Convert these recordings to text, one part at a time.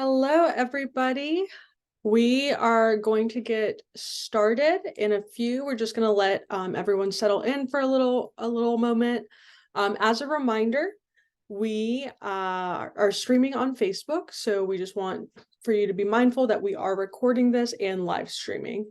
Hello, everybody. We are going to get started in a few. We're just going to let everyone settle in for a little moment. As a reminder, we are streaming on Facebook, so we just want for you to be mindful that we are recording this and live streaming.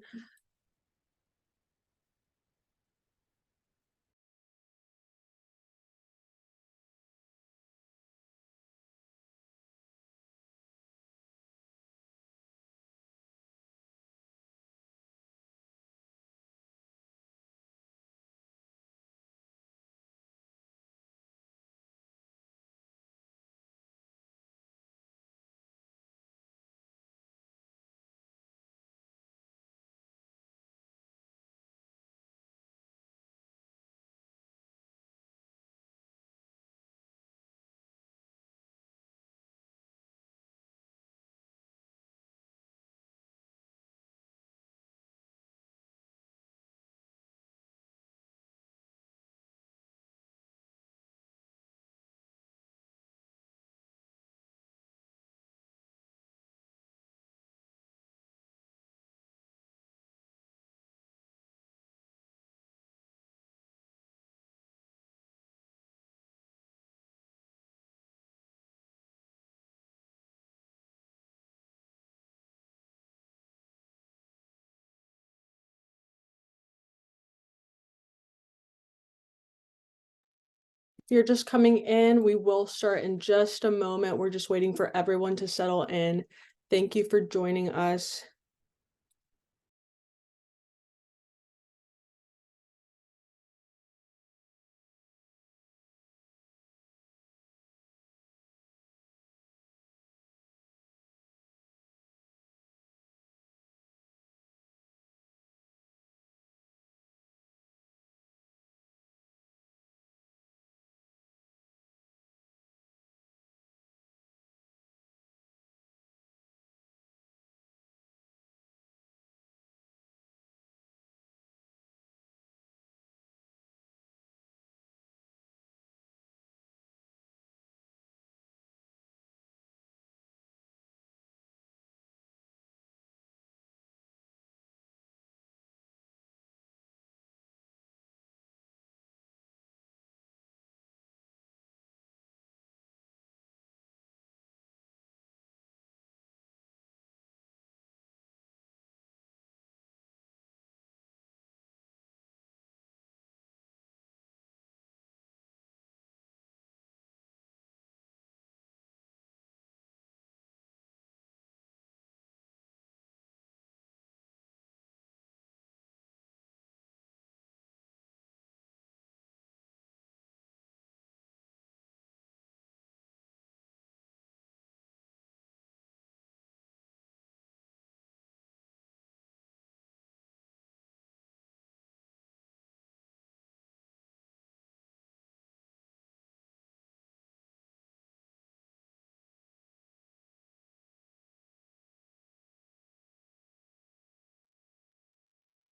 If you're just coming in, we will start in just a moment. We're just waiting for everyone to settle in. Thank you for joining us.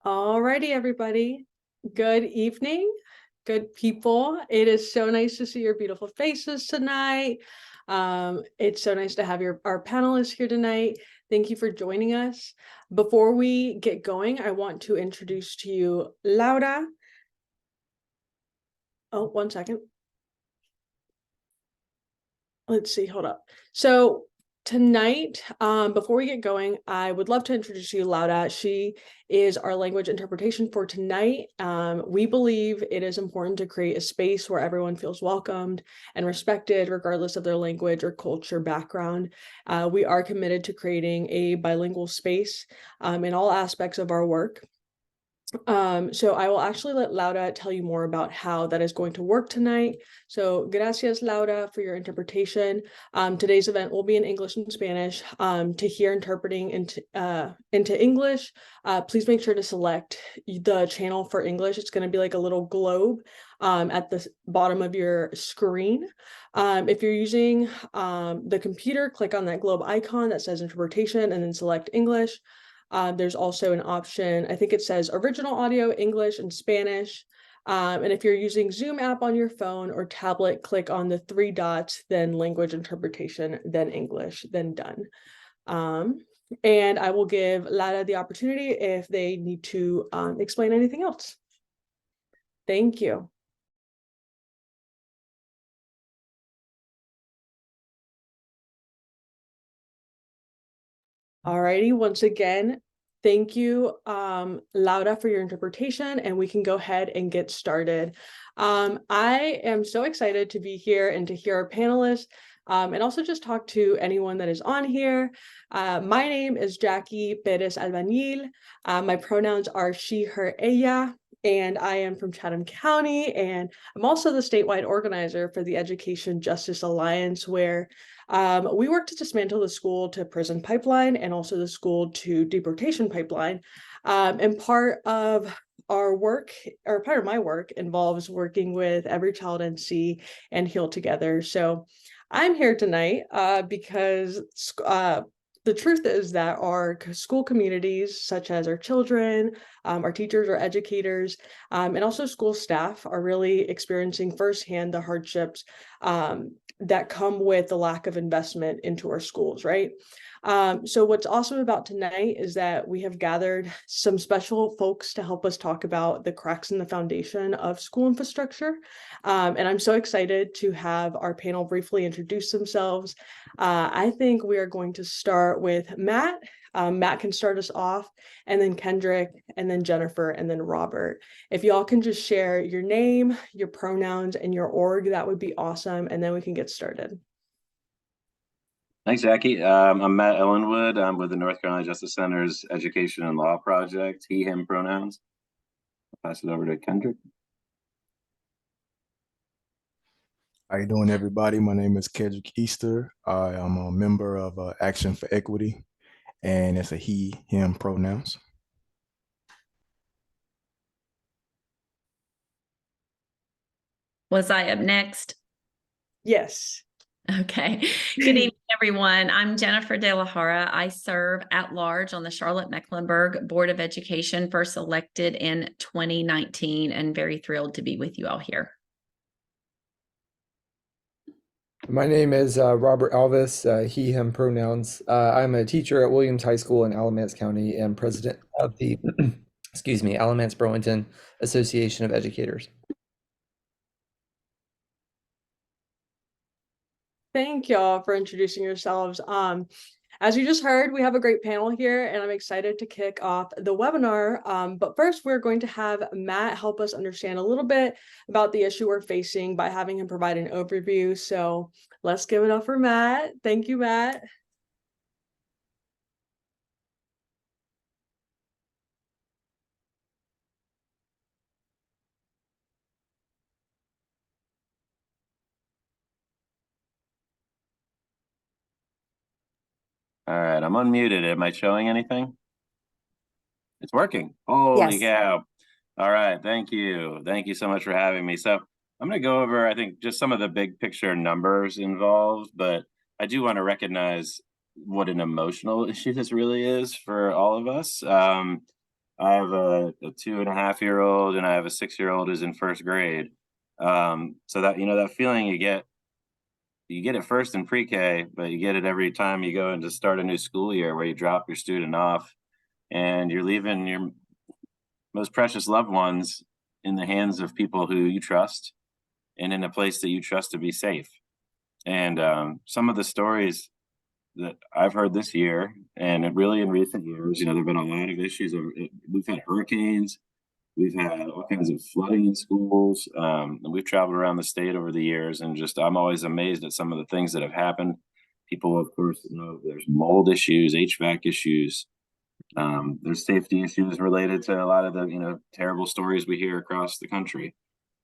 Alrighty, everybody. Good evening, good people. It is so nice to see your beautiful faces tonight. It's so nice to have our panelists here tonight. Thank you for joining us. Before we get going, I want to introduce to you Laura. Oh, 1 second. Let's see, hold up. So tonight, before we get going, I would love to introduce you Laura. She is our language interpretation for tonight. We believe it is important to create a space where everyone feels welcomed and respected, regardless of their language or culture background. We are committed to creating a bilingual space in all aspects of our work. So I will actually let Laura tell you more about how that is going to work tonight. So gracias, Laura, for your interpretation. Today's event will be in English and Spanish. To hear interpreting into English, please make sure to select the channel for English. It's going to be like a little globe at the bottom of your screen. If you're using the computer, click on that globe icon that says interpretation and then select English. There's also an option, I think it says original audio, English and Spanish. And if you're using Zoom app on your phone or tablet, click on the 3 dots, then language interpretation, then English, then done. And I will give Lara the opportunity if they need to explain anything else. Thank you. Alrighty, once again, thank you, Laura, for your interpretation, and we can go ahead and get started. I am so excited to be here and to hear our panelists, and also just talk to anyone that is on here. My name is Jackie Perez Albanil. My pronouns are she, her, ella, and I am from Chatham County, and I'm also the statewide organizer for the Education Justice Alliance, where we work to dismantle the school to prison pipeline and also the school to deportation pipeline. And part of our work, or part of my work, involves working with Every Child NC and Heal Together. So I'm here tonight because the truth is that our school communities, such as our children, our teachers, our educators, and also school staff, are really experiencing firsthand the hardships that come with the lack of investment into our schools, right? So what's awesome about tonight is that we have gathered some special folks to help us talk about the cracks in the foundation of school infrastructure. And I'm so excited to have our panel briefly introduce themselves. I think we are going to start with Matt. Matt can start us off, and then Kendrick, and then Jennifer, and then Robert. If y'all can just share your name, your pronouns, and your org, that would be awesome, and then we can get started. Thanks, Jackie. I'm Matt Ellenwood. I'm with the North Carolina Justice Center's Education and Law Project, he, him pronouns. I'll pass it over to Kendrick. How you doing, everybody? My name is Kendrick Easter. I am a member of Action for Equity, and it's a he, him pronouns. Was I up next? Yes. Okay. Good evening, everyone. I'm Jennifer De La Hara. I serve at large on the Charlotte-Mecklenburg Board of Education, first elected in 2019, and very thrilled to be with you all here. My name is Robert Alvis, he, him pronouns. I'm a teacher at Williams High School in Alamance County and president of the, excuse me, Alamance-Burlington Association of Educators. Thank y'all for introducing yourselves. As you just heard, we have a great panel here, and I'm excited to kick off the webinar. But first, we're going to have Matt help us understand a little bit about the issue we're facing by having him provide an overview. So let's give it up for Matt. Thank you, Matt. All right, I'm unmuted. Am I showing anything? It's working. Holy cow. All right, thank you. Thank you so much for having me. So I'm going to go over, I think, just some of the big picture numbers involved, but I do want to recognize what an emotional issue this really is for all of us. I have a 2.5-year-old and I have a 6-year-old who's in first grade. So that, that feeling you get it first in pre-K, but you get it every time you go in to start a new school year where you drop your student off and you're leaving your most precious loved ones in the hands of people who you trust and in a place that you trust to be safe. And some of the stories that I've heard this year, and really in recent years, there've been a lot of issues. We've had hurricanes, we've had all kinds of flooding in schools, and we've traveled around the state over the years, and I'm always amazed at some of the things that have happened. People, of course, know there's mold issues, HVAC issues. There's safety issues related to a lot of the terrible stories we hear across the country.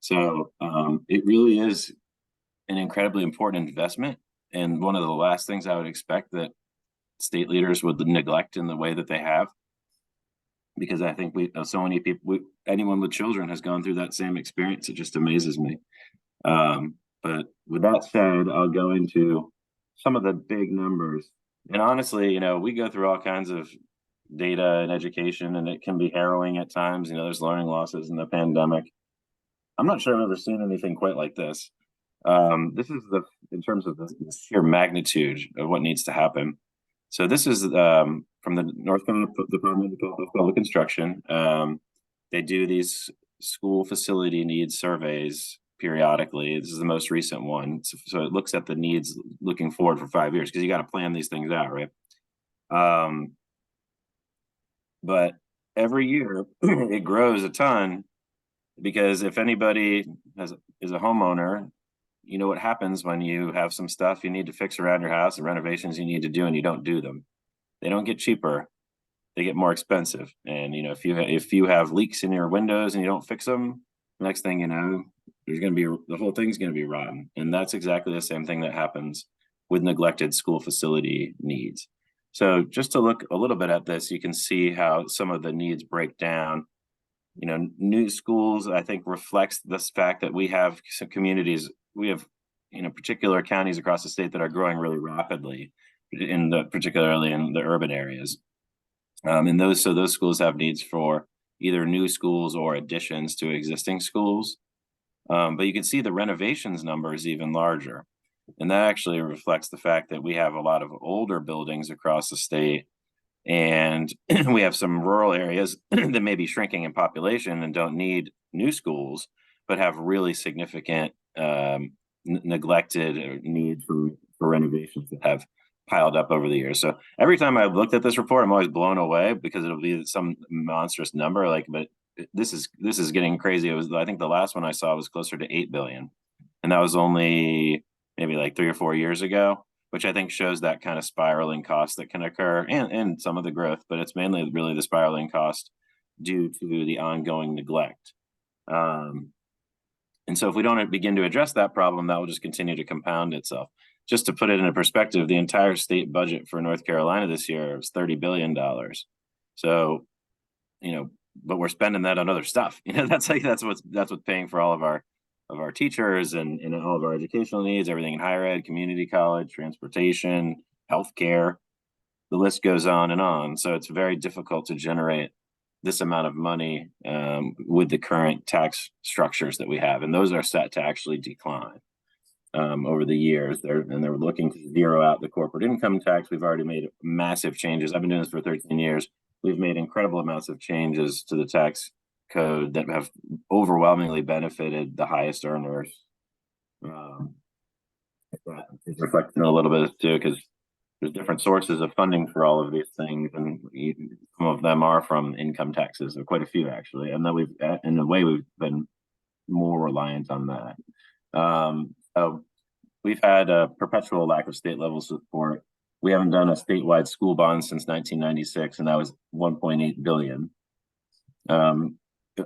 So it really is an incredibly important investment, and one of the last things I would expect that state leaders would neglect in the way that they have, because I think so many people, anyone with children has gone through that same experience. It just amazes me. But with that said, I'll go into some of the big numbers. And honestly, we go through all kinds of data and education, and it can be harrowing at times. There's learning losses in the pandemic. I'm not sure I've ever seen anything quite like this. This is in terms of the sheer magnitude of what needs to happen. So this is from the North Carolina Department of Public Instruction. They do these school facility needs surveys periodically. This is the most recent one. So it looks at the needs looking forward for 5 years, because you got to plan these things out, right? But every year it grows a ton, because if anybody is a homeowner, you know what happens when you have some stuff you need to fix around your house and renovations you need to do, and you don't do them. They don't get cheaper, they get more expensive. And you know, if you have leaks in your windows and you don't fix them, next thing you know, there's going to be, the whole thing's going to be rotten. And that's exactly the same thing that happens with neglected school facility needs. So just to look a little bit at this, you can see how some of the needs break down. You know, new schools, I think, reflects this fact that we have some communities, we have, you know, particular counties across the state that are growing really rapidly, particularly in the urban areas. And those schools have needs for either new schools or additions to existing schools. But you can see the renovations number is even larger. And that actually reflects the fact that we have a lot of older buildings across the state, and we have some rural areas that may be shrinking in population and don't need new schools, but have really significant neglected needs for renovations that have piled up over the years. So every time I've looked at this report, I'm always blown away, because it'll be some monstrous number. Like, but this is getting crazy. It was, I think the last one I saw was closer to 8 billion, and that was only maybe like 3 or 4 years ago, which I think shows that kind of spiraling cost that can occur, and some of the growth, but it's mainly really the spiraling cost due to the ongoing neglect. And so if we don't begin to address that problem, that will just continue to compound itself. Just to put it in perspective, the entire state budget for North Carolina this year was $30 billion. So, you know, but we're spending that on other stuff. You know, that's what's paying for all of our teachers and all of our educational needs, everything in higher ed, community college, transportation, healthcare. The list goes on and on. So it's very difficult to generate this amount of money with the current tax structures that we have, and those are set to actually decline over the years. They're looking to zero out the corporate income tax. We've already made massive changes. I've been doing this for 13 years. We've made incredible amounts of changes to the tax code that have overwhelmingly benefited the highest earners. It's reflecting a little bit too, because there's different sources of funding for all of these things, and some of them are from income taxes, or quite a few actually. And then we've been more reliant on that. So we've had a perpetual lack of state level support. We haven't done a statewide school bond since 1996, and that was 1.8 billion.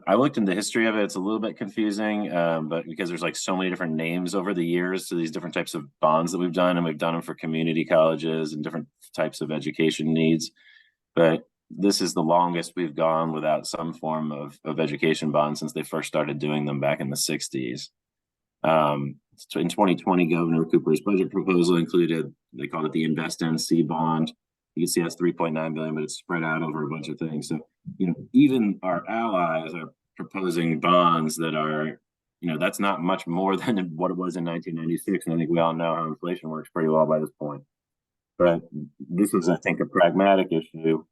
I looked into the history of it. It's a little bit confusing, but because there's like so many different names over the years to these different types of bonds that we've done, and we've done them for community colleges and different types of education needs. But this is the longest we've gone without some form of education bond since they first started doing them back in the 60s. So in 2020, Governor Cooper's budget proposal included, they called it the Invest NC bond. You can see that's 3.9 billion, but it's spread out over a bunch of things. So, you know, even our allies are proposing bonds that are, you know, that's not much more than what it was in 1996. And I think we all know how inflation works pretty well by this point. But this was, I think, a pragmatic issue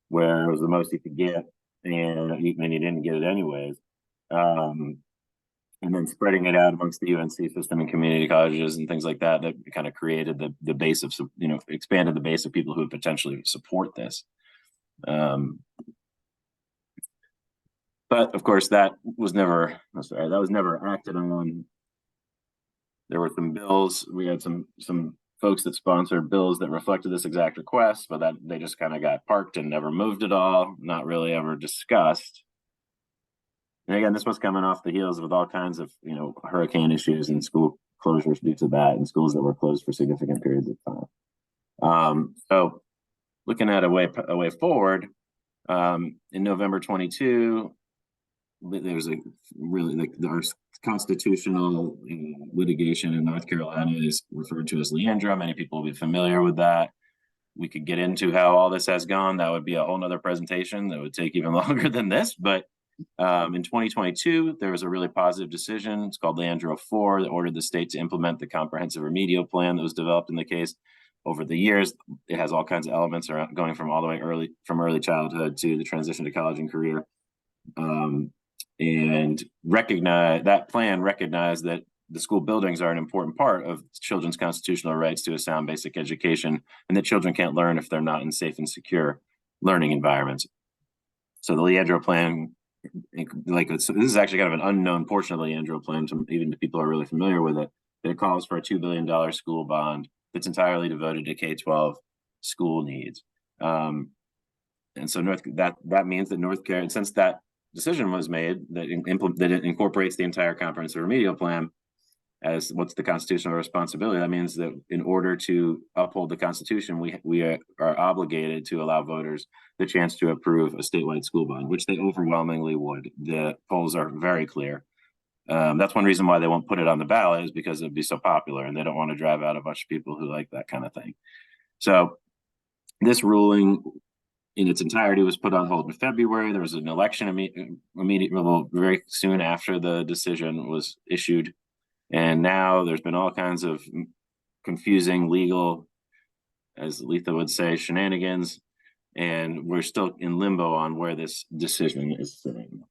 where it was the most you could get, and you didn't get it anyways. And then spreading it out amongst the UNC system and community colleges and things like that, that kind of created the base of, you know, expanded the base of people who would potentially support this. But of course, that was never acted on. There were some bills. We had some folks that sponsored bills that reflected this exact request, but that they just kind of got parked and never moved at all, not really ever discussed. And again, this was coming off the heels with all kinds of, you know, hurricane issues and school closures due to that, and schools that were closed for significant periods of time. So looking at a way forward, in November 22, there was a really, like, our constitutional litigation in North Carolina is referred to as Leandra. Many people will be familiar with that. We could get into how all this has gone. That would be a whole nother presentation that would take even longer than this, but In 2022, there was a really positive decision. It's called Leandro 4 that ordered the state to implement the comprehensive remedial plan that was developed in the case. Over the years, it has all kinds of elements around going from all the way early childhood to the transition to college and career. And that plan recognized that the school buildings are an important part of children's constitutional rights to a sound basic education, and that children can't learn if they're not in safe and secure learning environments. So the Leandro plan, this is actually kind of an unknown portion of the Leandro plan, even to people who are really familiar with it. It calls for a $2 billion school bond that's entirely devoted to K-12 school needs. And so that means that North Carolina, since that decision was made that it incorporates the entire comprehensive remedial plan as what's the constitutional responsibility, that means that in order to uphold the Constitution, we are obligated to allow voters the chance to approve a statewide school bond, which they overwhelmingly would. The polls are very clear. That's one reason why they won't put it on the ballot, is because it'd be so popular, and they don't want to drive out a bunch of people who like that kind of thing. So this ruling in its entirety was put on hold in February. There was an election very soon after the decision was issued. And now there's been all kinds of confusing legal, as Letha would say, shenanigans. And we're still in limbo on where this decision is sitting.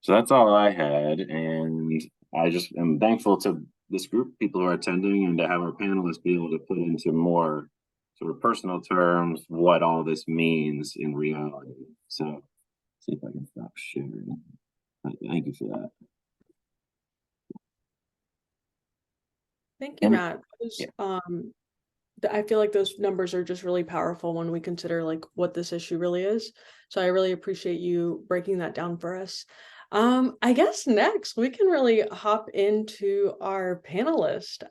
So that's all I had. And I just am thankful to this group of people who are attending, and to have our panelists be able to put into more sort of personal terms what all this means in reality. So see if I can stop sharing. Thank you for that. Thank you, Matt. I feel like those numbers are just really powerful when we consider like what this issue really is. So I really appreciate you breaking that down for us. I guess next we can really hop into our panelist.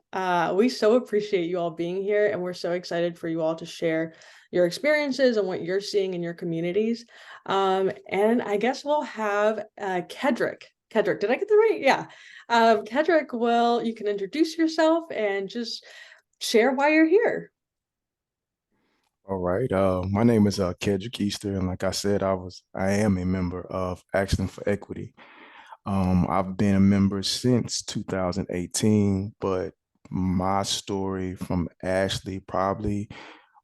We so appreciate you all being here, and we're so excited for you all to share your experiences and what you're seeing in your communities. And I guess we'll have Kedrick. Kedrick, did I get that right? Yeah. Kedrick, well, you can introduce yourself and just share why you're here. All right. My name is Kedrick Easter, and like I said, I am a member of Action for Equity. I've been a member since 2018, but my story from Ashley probably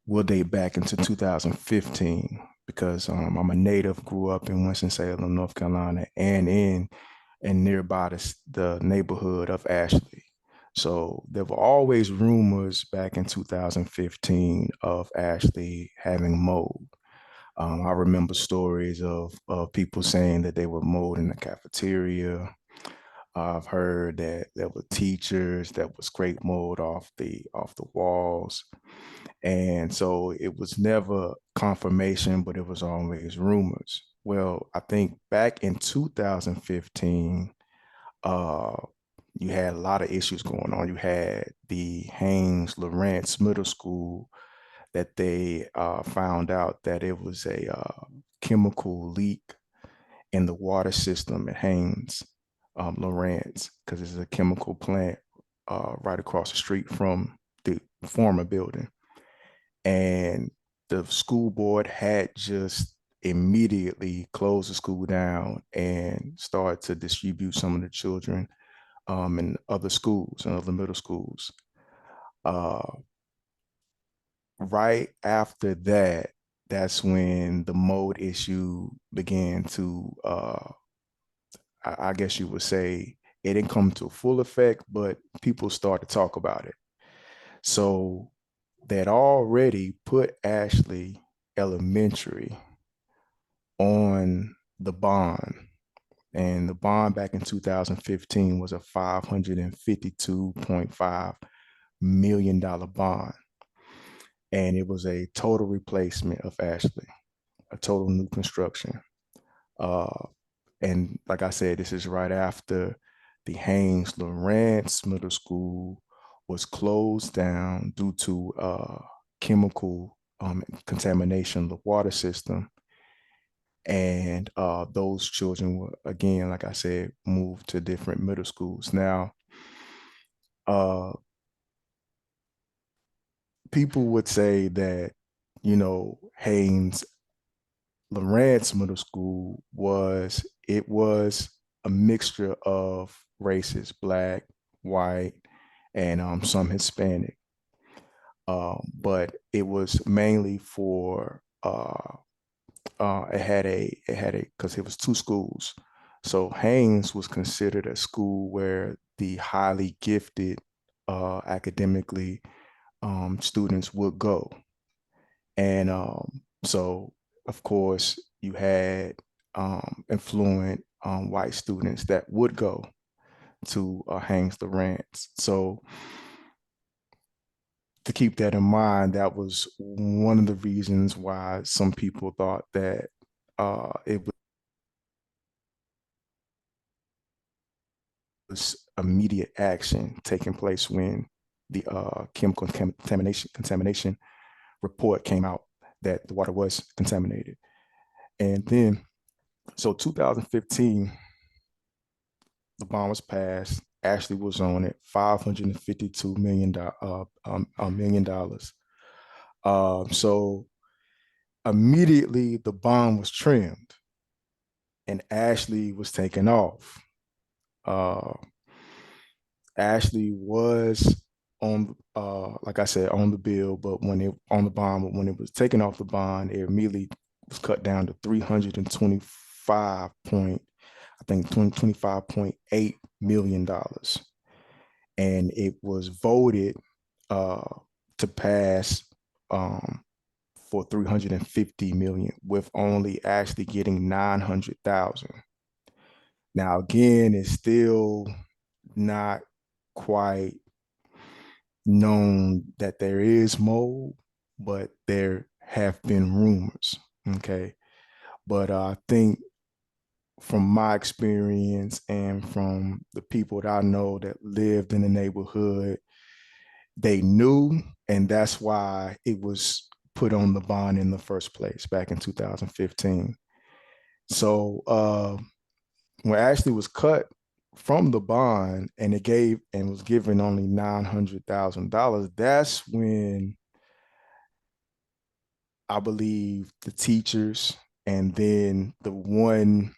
will date back into 2015, because I'm a native, grew up in Winston-Salem, North Carolina, and in nearby the neighborhood of Ashley. So there were always rumors back in 2015 of Ashley having mold. I remember stories of people saying that they were mold in the cafeteria. I've heard that there were teachers that would scrape mold off the walls. And so it was never confirmation, but it was always rumors. Well, I think back in 2015, you had a lot of issues going on. You had the Haynes Lawrence Middle School that they found out that it was a chemical leak in the water system at Haynes Lawrence, because it's a chemical plant right across the street from the former building. And the school board had just immediately closed the school down and started to distribute some of the children in other schools and other middle schools. Right after that, that's when the mold issue began to, I guess you would say, it didn't come to full effect, but people started to talk about it. So that already put Ashley Elementary on the bond. And the bond back in 2015 was a $552.5 million bond. And it was a total replacement of Ashley, a total new construction. And like I said, this is right after the Haynes Lawrence Middle School was closed down due to chemical contamination of the water system. And those children were, again, like I said, moved to different middle schools. Now, people would say that, Haynes Lawrence Middle School was a mixture of races, Black, white, and some Hispanic. But it was mainly for because it was two schools. So Haynes was considered a school where the highly gifted academically students would go. And so, of course, you had affluent white students that would go to Haynes Lawrence. So to keep that in mind, that was one of the reasons why some people thought that it was immediate action taking place when the chemical contamination report came out that the water was contaminated. And then, so 2015, the bond was passed. Ashley was on it, $552 million. So immediately the bond was trimmed and Ashley was taken off. Ashley was on, like I said, on the bill, but when it on the bond, but when it was taken off the bond, it immediately was cut down to 325 point, I think $25.8 million. And it was voted to pass for 350 million, with only actually getting 900,000. Now, again, it's still not quite known that there is mold, but there have been rumors. Okay. But I think from my experience and from the people that I know that lived in the neighborhood, they knew, and that's why it was put on the bond in the first place back in 2015. So when Ashley was cut from the bond and it gave and was given only $900,000, that's when I believe the teachers, and then the one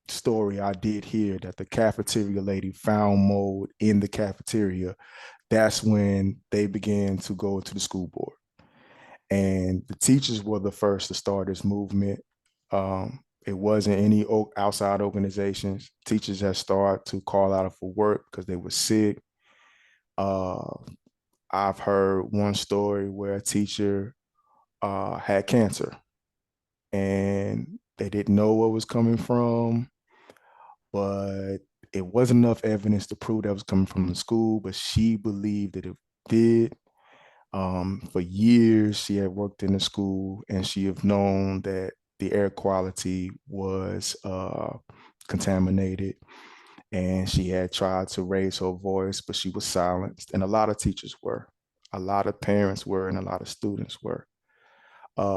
story I did hear that the cafeteria lady found mold in the cafeteria, that's when they began to go to the school board. And the teachers were the first to start this movement. It wasn't any outside organizations. Teachers had started to call out for work because they were sick. I've heard one story where a teacher had cancer and they didn't know what was coming from, but it wasn't enough evidence to prove that was coming from the school, but she believed that it did. For years, she had worked in the school and she have known that the air quality was contaminated, and she had tried to raise her voice, but she was silenced. And a lot of teachers were, a lot of parents were, and a lot of students were.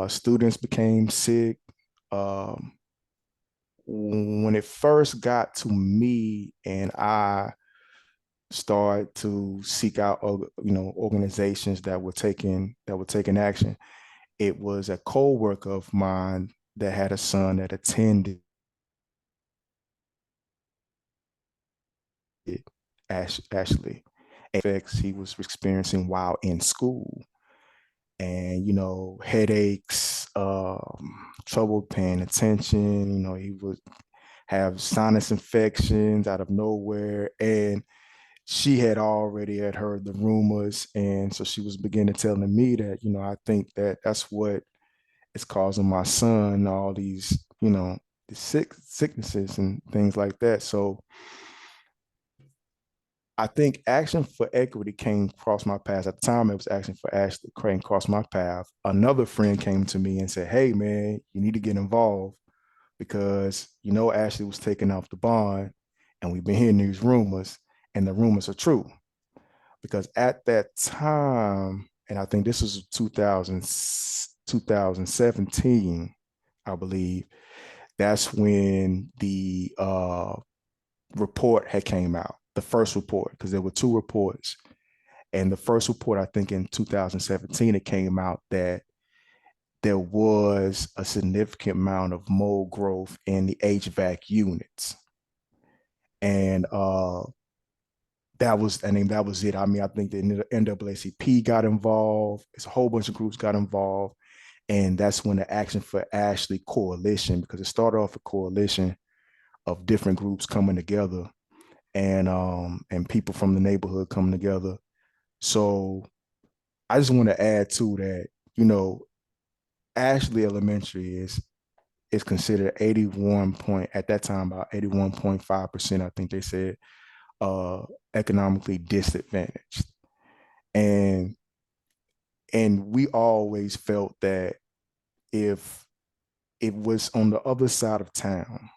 Students became sick. When it first got to me and I started to seek out, organizations that were taking action, it was a co-worker of mine that had a son that attended Ashley. Effects he was experiencing while in school, and headaches, trouble paying attention. He would have sinus infections out of nowhere, and she had already heard the rumors, and so she was beginning telling me that, I think that that's what is causing my son all these, the sicknesses and things like that. So I think Action for Equity came across my path. At the time, it was Action for Ashley came across my path. Another friend came to me and said, "Hey, man, you need to get involved because Ashley was taking off the bond, and we've been hearing these rumors, and the rumors are true." Because at that time, and I think this was 2017, I believe, that's when the report had came out, the first report, because there were two reports. And the first report, I think in 2017, it came out that there was a significant amount of mold growth in the HVAC units. And that was it. I mean, I think the NAACP got involved. It's a whole bunch of groups got involved. And that's when the Action for Ashley coalition, because it started off a coalition of different groups coming together and people from the neighborhood coming together. So I just want to add to that, you know, Ashley Elementary is considered 81 point at that time, about 81.5%, I think they said, economically disadvantaged. And we always felt that if it was on the other side of town,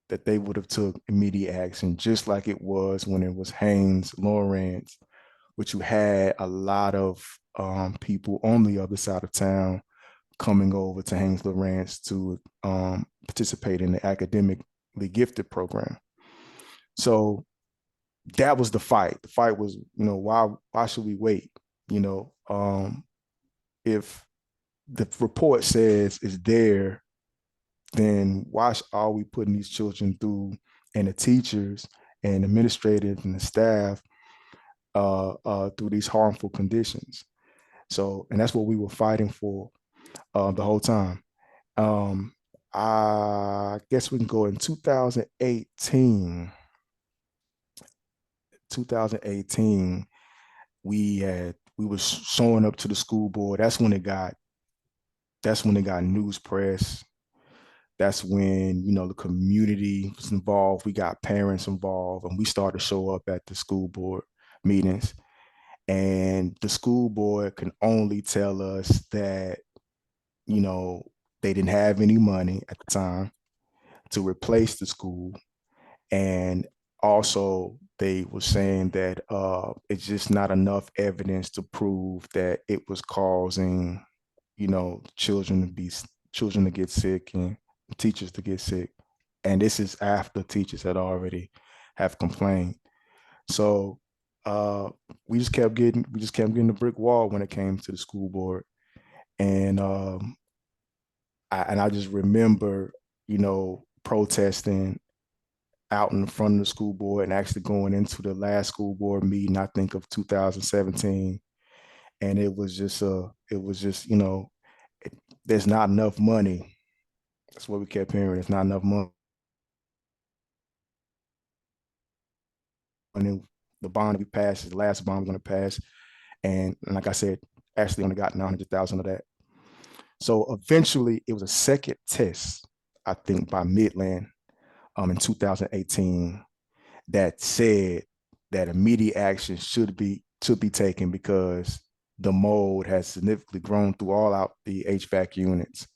that they would have took immediate action, just like it was when it was Haynes, Lawrence, which you had a lot of people on the other side of town coming over to Haynes Lawrence to participate in the academically gifted program. So that was the fight. The fight was, you know, why should we wait? You know, if the report says it's there, then why are we putting these children through, and the teachers and administrators and the staff through these harmful conditions? So, and that's what we were fighting for the whole time. I guess we can go in 2018. 2018, we were showing up to the school board. That's when it got news press. That's when, you know, the community was involved. We got parents involved, and we started to show up at the school board meetings. And the school board can only tell us that, you know, they didn't have any money at the time to replace the school. And also they were saying that it's just not enough evidence to prove that it was causing, you know, children to get sick and teachers to get sick. And this is after teachers had already have complained. So we just kept getting the brick wall when it came to the school board. And I just remember, you know, protesting out in front of the school board and actually going into the last school board meeting, I think of 2017. And it was just, you know, there's not enough money. That's what we kept hearing. There's not enough money. And then the bond we passed is the last bond we're going to pass. And like I said, Ashley only got 900,000 of that. So eventually it was a second test, I think, by Midland in 2018 that said that immediate action should be taken because the mold has significantly grown through all out the HVAC units.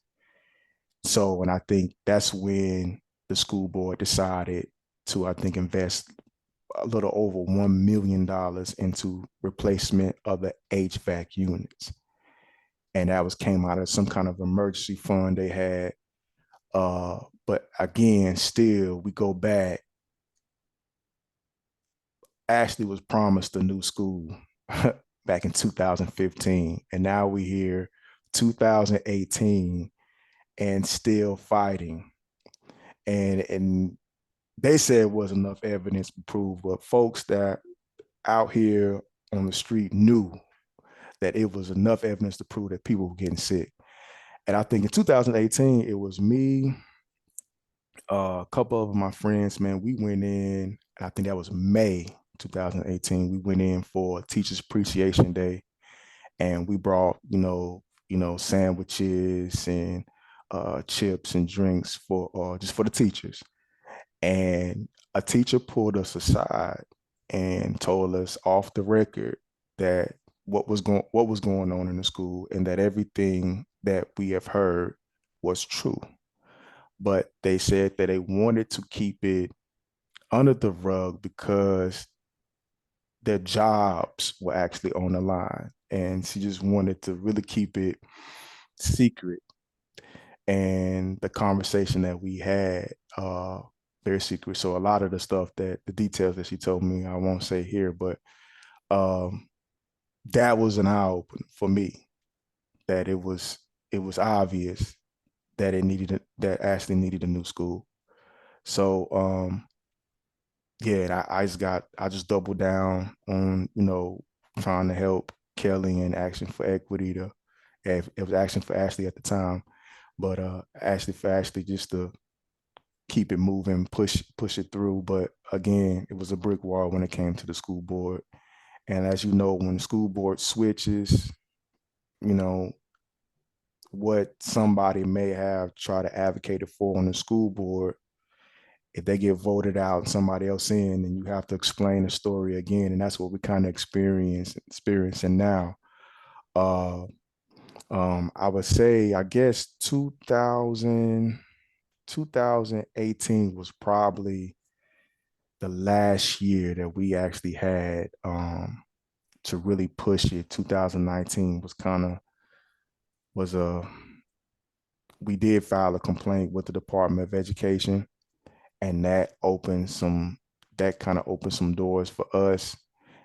So, and I think that's when the school board decided to, I think, invest a little over $1 million into replacement of the HVAC units. And that came out of some kind of emergency fund they had. But again, still, we go back. Ashley was promised a new school back in 2015. And now we hear 2018 and still fighting. And they said it was enough evidence to prove, but folks that out here on the street knew that it was enough evidence to prove that people were getting sick. And I think in 2018, it was me, a couple of my friends, man, we went in, and I think that was May 2018. We went in for Teachers Appreciation Day, and we brought, you know, sandwiches and chips and drinks for just for the teachers. And a teacher pulled us aside and told us off the record that what was going on in the school and that everything that we have heard was true. But they said that they wanted to keep it under the rug because their jobs were actually on the line. And she just wanted to really keep it secret. And the conversation that we had, very secret. So a lot of the stuff the details that she told me, I won't say here, but that was an eye opener for me, that it was it was obvious that that Ashley needed a new school. So yeah, and I just doubled down on, trying to help Kelly and Action for Equity it was Action for Ashley at the time, but Ashley for Ashley just to keep it moving, push it through. But again, it was a brick wall when it came to the school board. And as you know, when the school board switches, you know, what somebody may have tried to advocate it for on the school board, if they get voted out and somebody else in, then you have to explain the story again. And that's what we kind of experiencing now. I would say, I guess 2018 was probably the last year that we actually had to really push it. 2019 was we did file a complaint with the Department of Education, and that kind of opened some doors for us.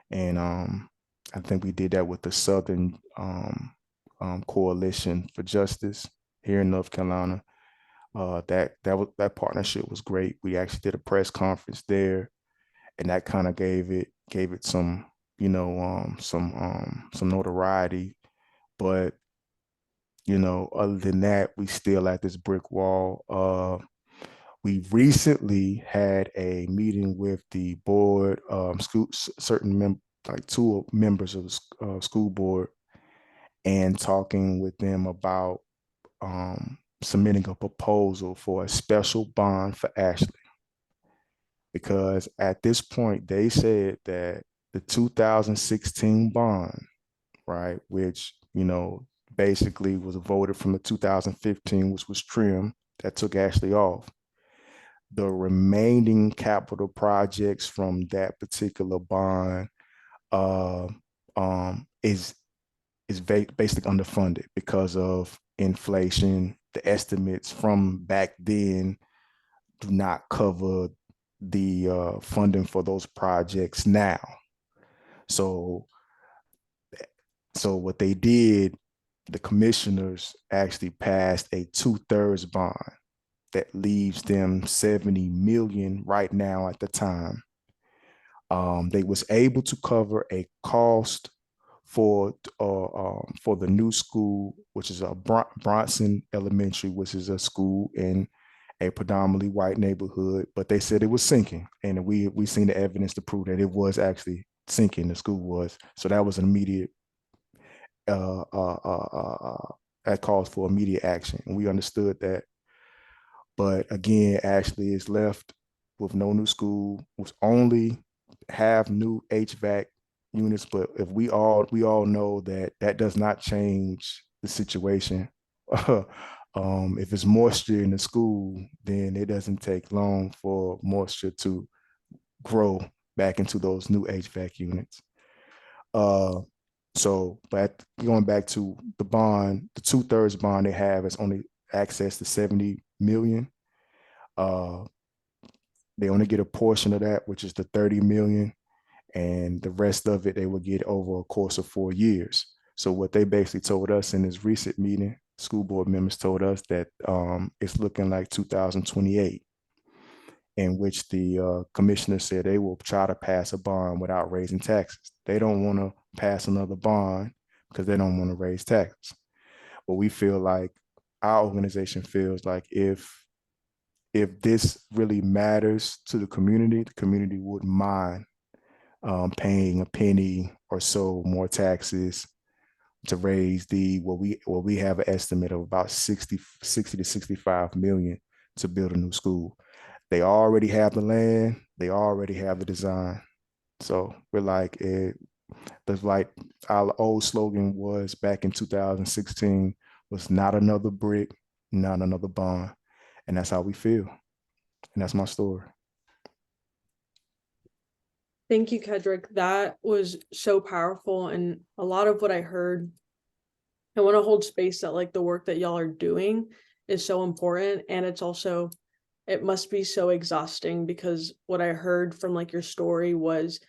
And I think we did that with the Southern Coalition for Justice here in North Carolina. That partnership was great. We actually did a press conference there, and that kind of gave it some, some notoriety. But other than that, we still at this brick wall. We recently had a meeting with the board, like two members of the school board, and talking with them about submitting a proposal for a special bond for Ashley. Because at this point, they said that the 2016 bond, right, which, basically was voted from the 2015, which was trimmed, that took Ashley off. The remaining capital projects from that particular bond is basically underfunded because of inflation. The estimates from back then do not cover the funding for those projects now. So what they did, the commissioners actually passed a 2/3 bond that leaves them 70 million right now at the time. They was able to cover a cost for the new school, which is a Bronson Elementary, which is a school in a predominantly white neighborhood, but they said it was sinking, and we seen the evidence to prove that it was actually sinking. The school was, so that was an immediate that calls for immediate action, and we understood that. But again, Ashley is left with no new school, with only have new HVAC units. But if we all know that does not change the situation. If it's moisture in the school, then it doesn't take long for moisture to grow back into those new HVAC units. But going back to the bond, the 2/3 bond they have is only access to 70 million. They only get a portion of that, which is the 30 million, and the rest of it they will get over a course of 4 years. So what they basically told us in this recent meeting, school board members told us that it's looking like 2028, in which the commissioner said they will try to pass a bond without raising taxes. They don't want to pass another bond because they don't want to raise taxes. But we feel like, our organization feels like, if this really matters to the community wouldn't mind paying a penny or so more taxes to raise what we have an estimate of about 60 to 65 million to build a new school. They already have the land, they already have the design. So we're like, our old slogan was back in 2016 was not another brick, not another bond. And that's how we feel. And that's my story. Thank you, Kedrick. That was so powerful. And a lot of what I heard, I want to hold space that like the work that y'all are doing is so important. And it's also, it must be so exhausting, because what I heard from like your story was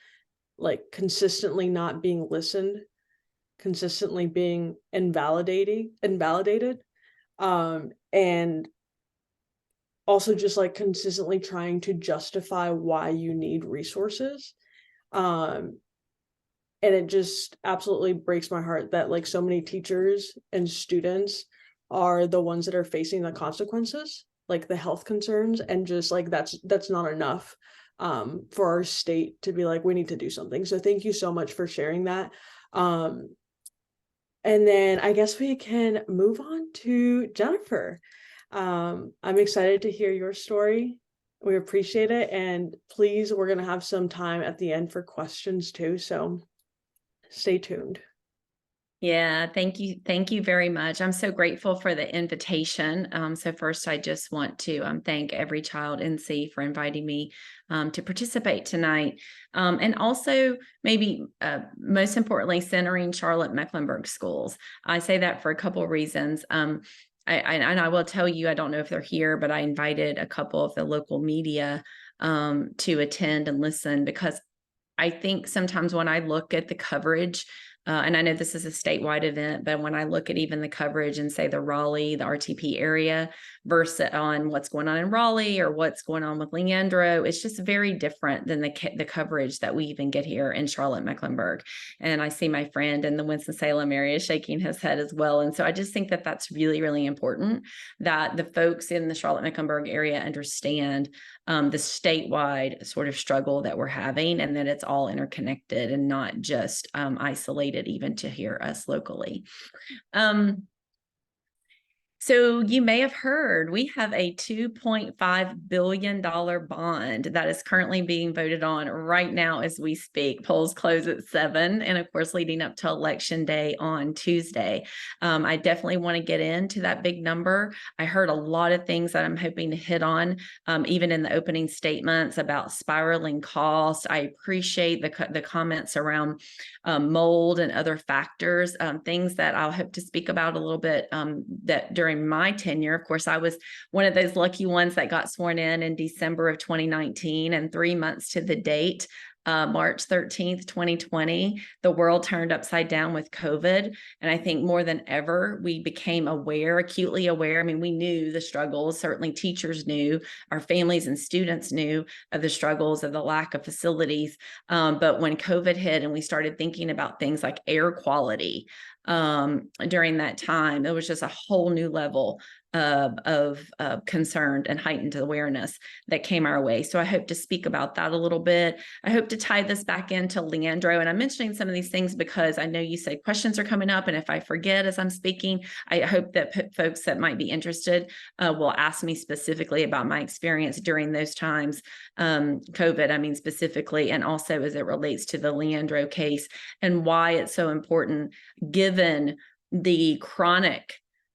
like consistently not being listened, consistently being invalidated. And also just like consistently trying to justify why you need resources. And it just absolutely breaks my heart that like so many teachers and students are the ones that are facing the consequences, like the health concerns, and just like that's not enough for our state to be like, we need to do something. So thank you so much for sharing that. And then I guess we can move on to Jennifer. I'm excited to hear your story. We appreciate it. And please, we're going to have some time at the end for questions too. So stay tuned. Yeah, thank you. Thank you very much. I'm so grateful for the invitation. So first, I just want to thank Every Child NC for inviting me to participate tonight. And also maybe most importantly, centering Charlotte-Mecklenburg schools. I say that for a couple of reasons. And I will tell you, I don't know if they're here, but I invited a couple of the local media to attend and listen, because I think sometimes when I look at the coverage, and I know this is a statewide event, but when I look at even the coverage in, say, the Raleigh, the RTP area versus on what's going on in Raleigh or what's going on with Leandro, it's just very different than the coverage that we even get here in Charlotte-Mecklenburg. And I see my friend in the Winston-Salem area shaking his head as well. And so I just think that that's really, really important that the folks in the Charlotte-Mecklenburg area understand the statewide sort of struggle that we're having, and that it's all interconnected and not just isolated even to hear us locally. So you may have heard we have a $2.5 billion bond that is currently being voted on right now as we speak. Polls close at 7, and of course, leading up to Election Day on Tuesday. I definitely want to get into that big number. I heard a lot of things that I'm hoping to hit on, even in the opening statements about spiraling costs. I appreciate the comments around mold and other factors, things that I'll hope to speak about a little bit that during my tenure. Of course, I was one of those lucky ones that got sworn in December of 2019, and 3 months to the date, March 13th, 2020, the world turned upside down with COVID. And I think more than ever, we became aware, acutely aware. I mean, we knew the struggles, certainly teachers knew, our families and students knew of the struggles of the lack of facilities. But when COVID hit and we started thinking about things like air quality, during that time, there was just a whole new level of concern and heightened awareness that came our way. So I hope to speak about that a little bit. I hope to tie this back into Leandro. And I'm mentioning some of these things because I know you say questions are coming up. And if I forget as I'm speaking, I hope that folks that might be interested will ask me specifically about my experience during those times, COVID, I mean, specifically, and also as it relates to the Leandro case and why it's so important given the chronic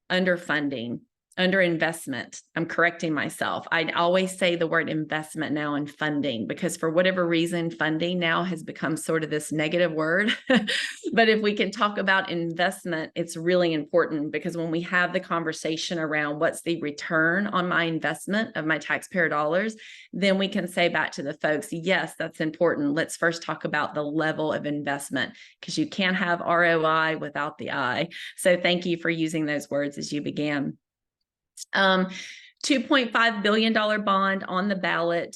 underfunding, underinvestment. I'm correcting myself. I always say the word investment now in funding, because for whatever reason, funding now has become sort of this negative word. But if we can talk about investment, it's really important, because when we have the conversation around what's the return on my investment of my taxpayer dollars, then we can say back to the folks, yes, that's important. Let's first talk about the level of investment, because you can't have ROI without the I. So thank you for using those words as you began. $2.5 billion bond on the ballot.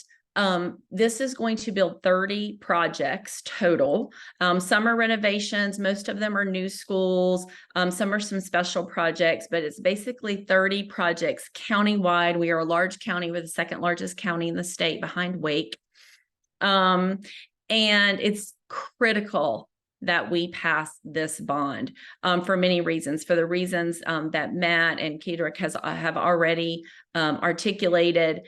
This is going to build 30 projects total. Some are renovations, most of them are new schools, some are some special projects, but it's basically 30 projects countywide. We are a large county. We're the second largest county in the state behind Wake. And it's critical that we pass this bond for many reasons, for the reasons that Matt and Kedrick have already articulated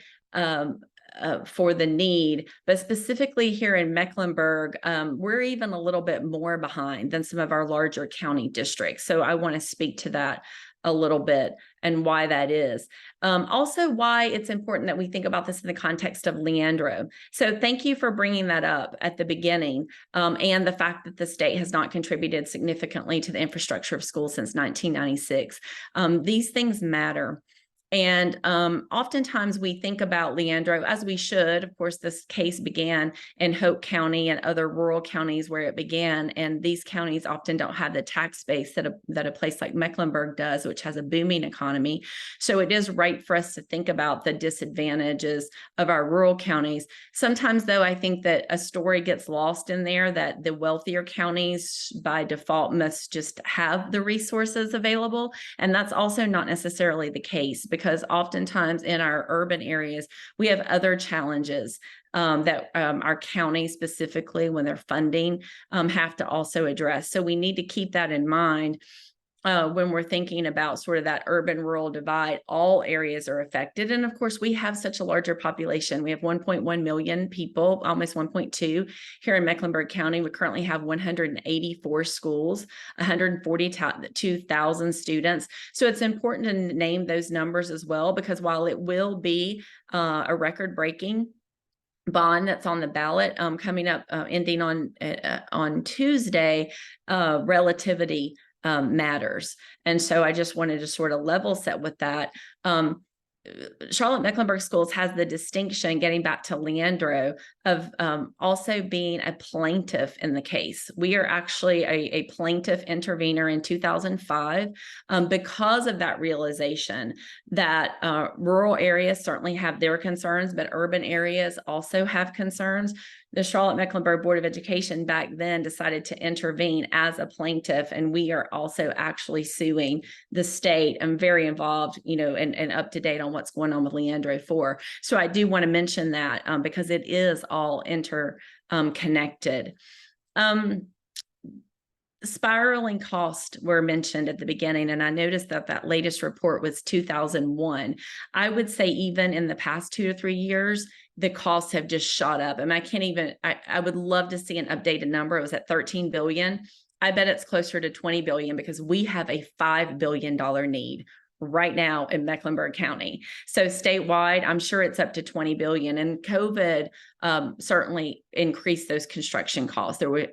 for the need, but specifically here in Mecklenburg, we're even a little bit more behind than some of our larger county districts. So I want to speak to that a little bit and why that is. Also why it's important that we think about this in the context of Leandro. So thank you for bringing that up at the beginning, and the fact that the state has not contributed significantly to the infrastructure of schools since 1996. These things matter. And oftentimes we think about Leandro, as we should. Of course, this case began in Hope County and other rural counties where it began. And these counties often don't have the tax base that a place like Mecklenburg does, which has a booming economy. So it is right for us to think about the disadvantages of our rural counties. Sometimes, though, I think that a story gets lost in there that the wealthier counties by default must just have the resources available. And that's also not necessarily the case, because oftentimes in our urban areas, we have other challenges that our county specifically, when they're funding, have to also address. So we need to keep that in mind. When we're thinking about sort of that urban-rural divide, all areas are affected. And of course, we have such a larger population. We have 1.1 million people, almost 1.2 here in Mecklenburg County. We currently have 184 schools, 142,000 students. So it's important to name those numbers as well, because while it will be a record-breaking bond that's on the ballot coming up, ending on Tuesday, relativity matters. And so I just wanted to sort of level set with that. Charlotte Mecklenburg Schools has the distinction, getting back to Leandro, of also being a plaintiff in the case. We are actually a plaintiff intervener in 2005 because of that realization that rural areas certainly have their concerns, but urban areas also have concerns. The Charlotte Mecklenburg Board of Education back then decided to intervene as a plaintiff, and we are also actually suing the state. I'm very involved, and up to date on what's going on with Leandro 4. So I do want to mention that because it is all interconnected. Spiraling costs were mentioned at the beginning, and I noticed that latest report was 2001. I would say even in the past 2 to 3 years, the costs have just shot up. And I would love to see an updated number. It was at 13 billion. I bet it's closer to 20 billion because we have a $5 billion need right now in Mecklenburg County. So statewide, I'm sure it's up to 20 billion. And COVID certainly increased those construction costs. There were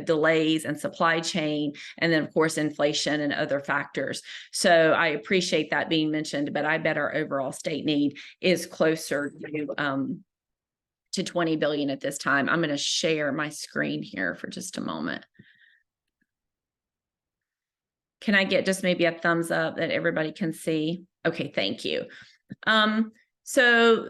delays and supply chain, and then of course, inflation and other factors. So I appreciate that being mentioned, but I bet our overall state need is closer to 20 billion at this time. I'm going to share my screen here for just a moment. Can I get just maybe a thumbs up that everybody can see? Okay, thank you. So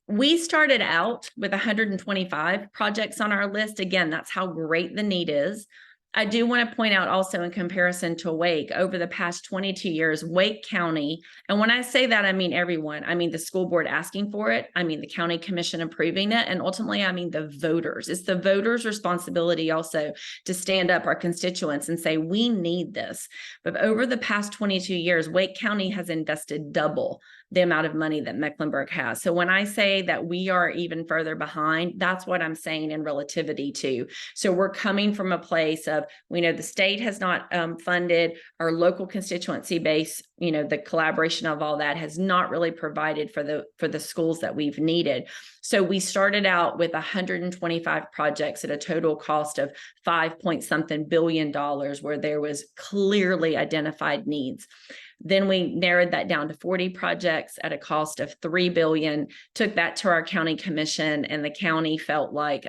we started out with 125 projects on our list. Again, that's how great the need is. I do want to point out also, in comparison to Wake, over the past 22 years, Wake County, and when I say that, I mean everyone. I mean the school board asking for it. I mean the county commission approving it. And ultimately, I mean the voters. It's the voters' responsibility also to stand up our constituents and say, we need this. But over the past 22 years, Wake County has invested double the amount of money that Mecklenburg has. So when I say that we are even further behind, that's what I'm saying in relativity to. So we're coming from a place of, we know the state has not funded, our local constituency base, the collaboration of all that has not really provided for the schools that we've needed. So we started out with 125 projects at a total cost of $5 billion, where there was clearly identified needs. Then we narrowed that down to 40 projects at a cost of $3 billion, took that to our county commission, and the county felt like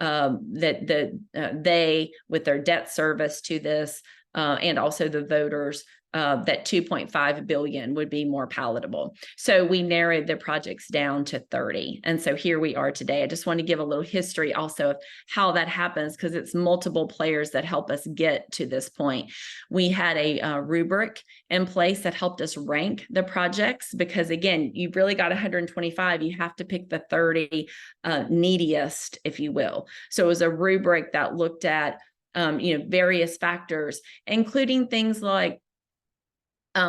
they, with their debt service to this, and also the voters, that 2.5 billion would be more palatable. So we narrowed the projects down to 30. And so here we are today. I just want to give a little history also of how that happens, because it's multiple players that help us get to this point. We had a rubric in place that helped us rank the projects, because again, you've really got 125, you have to pick the 30 neediest, if you will. So it was a rubric that looked at various factors, including things like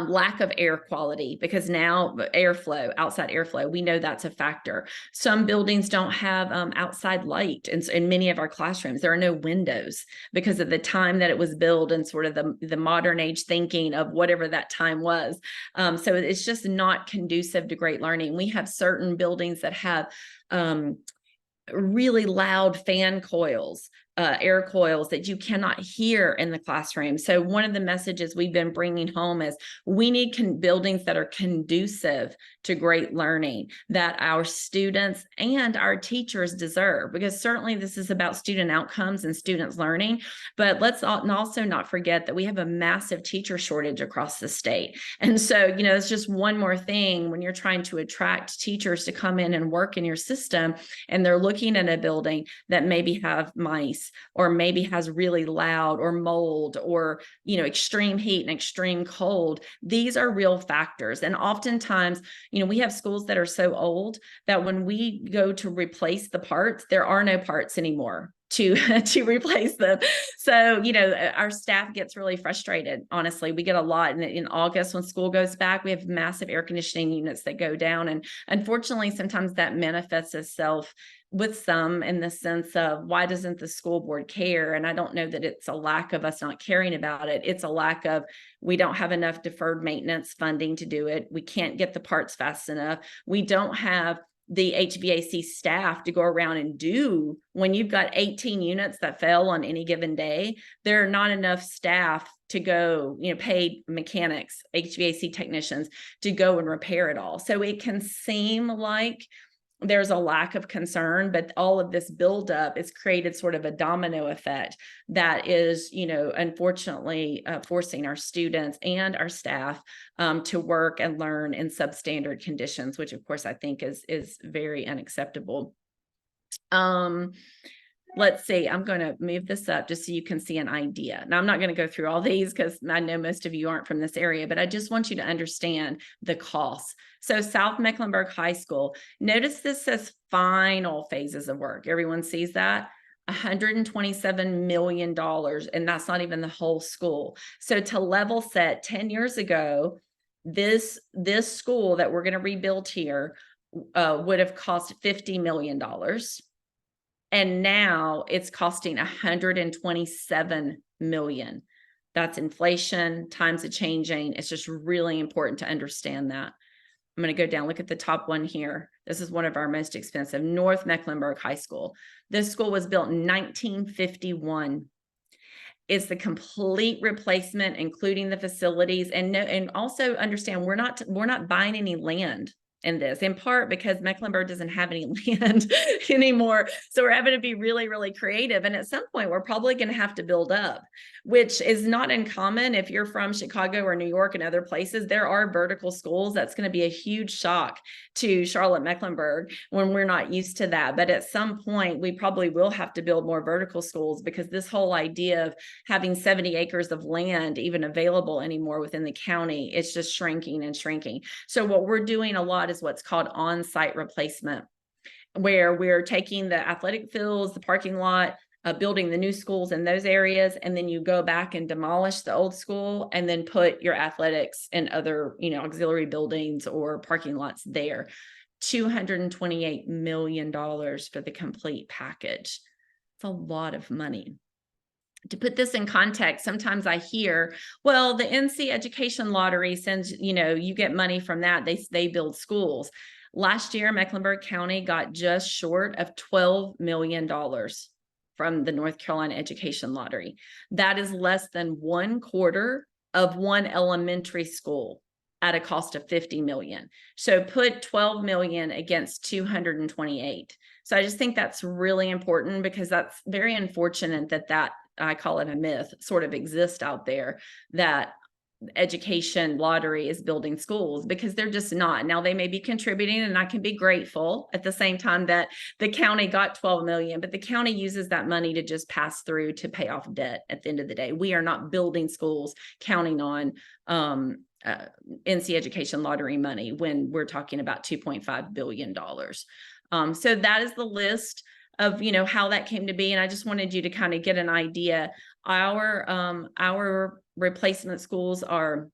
lack of air quality, because now airflow, outside airflow, we know that's a factor. Some buildings don't have outside light. And in many of our classrooms, there are no windows because of the time that it was built and sort of the modern age thinking of whatever that time was. So it's just not conducive to great learning. We have certain buildings that have really loud fan coils air coils that you cannot hear in the classroom. So one of the messages we've been bringing home is we need buildings that are conducive to great learning, that our students and our teachers deserve, because certainly this is about student outcomes and students learning. But let's also not forget that we have a massive teacher shortage across the state. And so, you know, it's just one more thing when you're trying to attract teachers to come in and work in your system, and they're looking at a building that maybe have mice, or maybe has really loud or mold or, you know, extreme heat and extreme cold. These are real factors. And oftentimes, you know, we have schools that are so old that when we go to replace the parts, there are no parts anymore to replace them. So, you know, our staff gets really frustrated. Honestly, we get a lot in August when school goes back. We have massive air conditioning units that go down. And unfortunately, sometimes that manifests itself with some in the sense of, why doesn't the school board care? And I don't know that it's a lack of us not caring about it. It's a lack of, we don't have enough deferred maintenance funding to do it. We can't get the parts fast enough. We don't have the HVAC staff to go around and do, when you've got 18 units that fail on any given day, there are not enough staff to go, you know, paid mechanics, HVAC technicians to go and repair it all. So it can seem like there's a lack of concern, but all of this buildup has created sort of a domino effect that is, you know, unfortunately forcing our students and our staff to work and learn in substandard conditions, which of course I think is very unacceptable. Let's see, I'm going to move this up just so you can see an idea. Now, I'm not going to go through all these because I know most of you aren't from this area, but I just want you to understand the costs. So South Mecklenburg High School, notice this says final phases of work. Everyone sees that? $127 million, and that's not even the whole school. So to level set, 10 years ago, this school that we're going to rebuild here would have cost $50 million. And now it's costing $127 million. That's inflation, times are changing. It's just really important to understand that. I'm going to go down, look at the top one here. This is one of our most expensive, North Mecklenburg High School. This school was built in 1951. It's the complete replacement, including the facilities. And also understand, we're not buying any land in this, in part because Mecklenburg doesn't have any land anymore. So we're having to be really, really creative. And at some point, we're probably going to have to build up, which is not uncommon. If you're from Chicago or New York and other places, there are vertical schools. That's going to be a huge shock to Charlotte Mecklenburg when we're not used to that. But at some point, we probably will have to build more vertical schools, because this whole idea of having 70 acres of land even available anymore within the county, it's just shrinking and shrinking. So what we're doing a lot is what's called on-site replacement, where we're taking the athletic fields, the parking lot, building the new schools in those areas, and then you go back and demolish the old school and then put your athletics and other, you know, auxiliary buildings or parking lots there. $228 million for the complete package. It's a lot of money. To put this in context, sometimes I hear, well, the NC Education Lottery sends, you know, you get money from that. They build schools. Last year, Mecklenburg County got just short of $12 million from the North Carolina Education Lottery. That is less than 1/4 of one elementary school at a cost of $50 million. So put 12 million against 228. So I just think that's really important, because that's very unfortunate that I call it a myth, sort of exists out there, that education lottery is building schools, because they're just not. Now they may be contributing, and I can be grateful at the same time that the county got 12 million, but the county uses that money to just pass through to pay off debt. At the end of the day, we are not building schools counting on NC Education Lottery money when we're talking about $2.5 billion. So that is the list of, you know, how that came to be. And I just wanted you to kind of get an idea. Our replacement schools are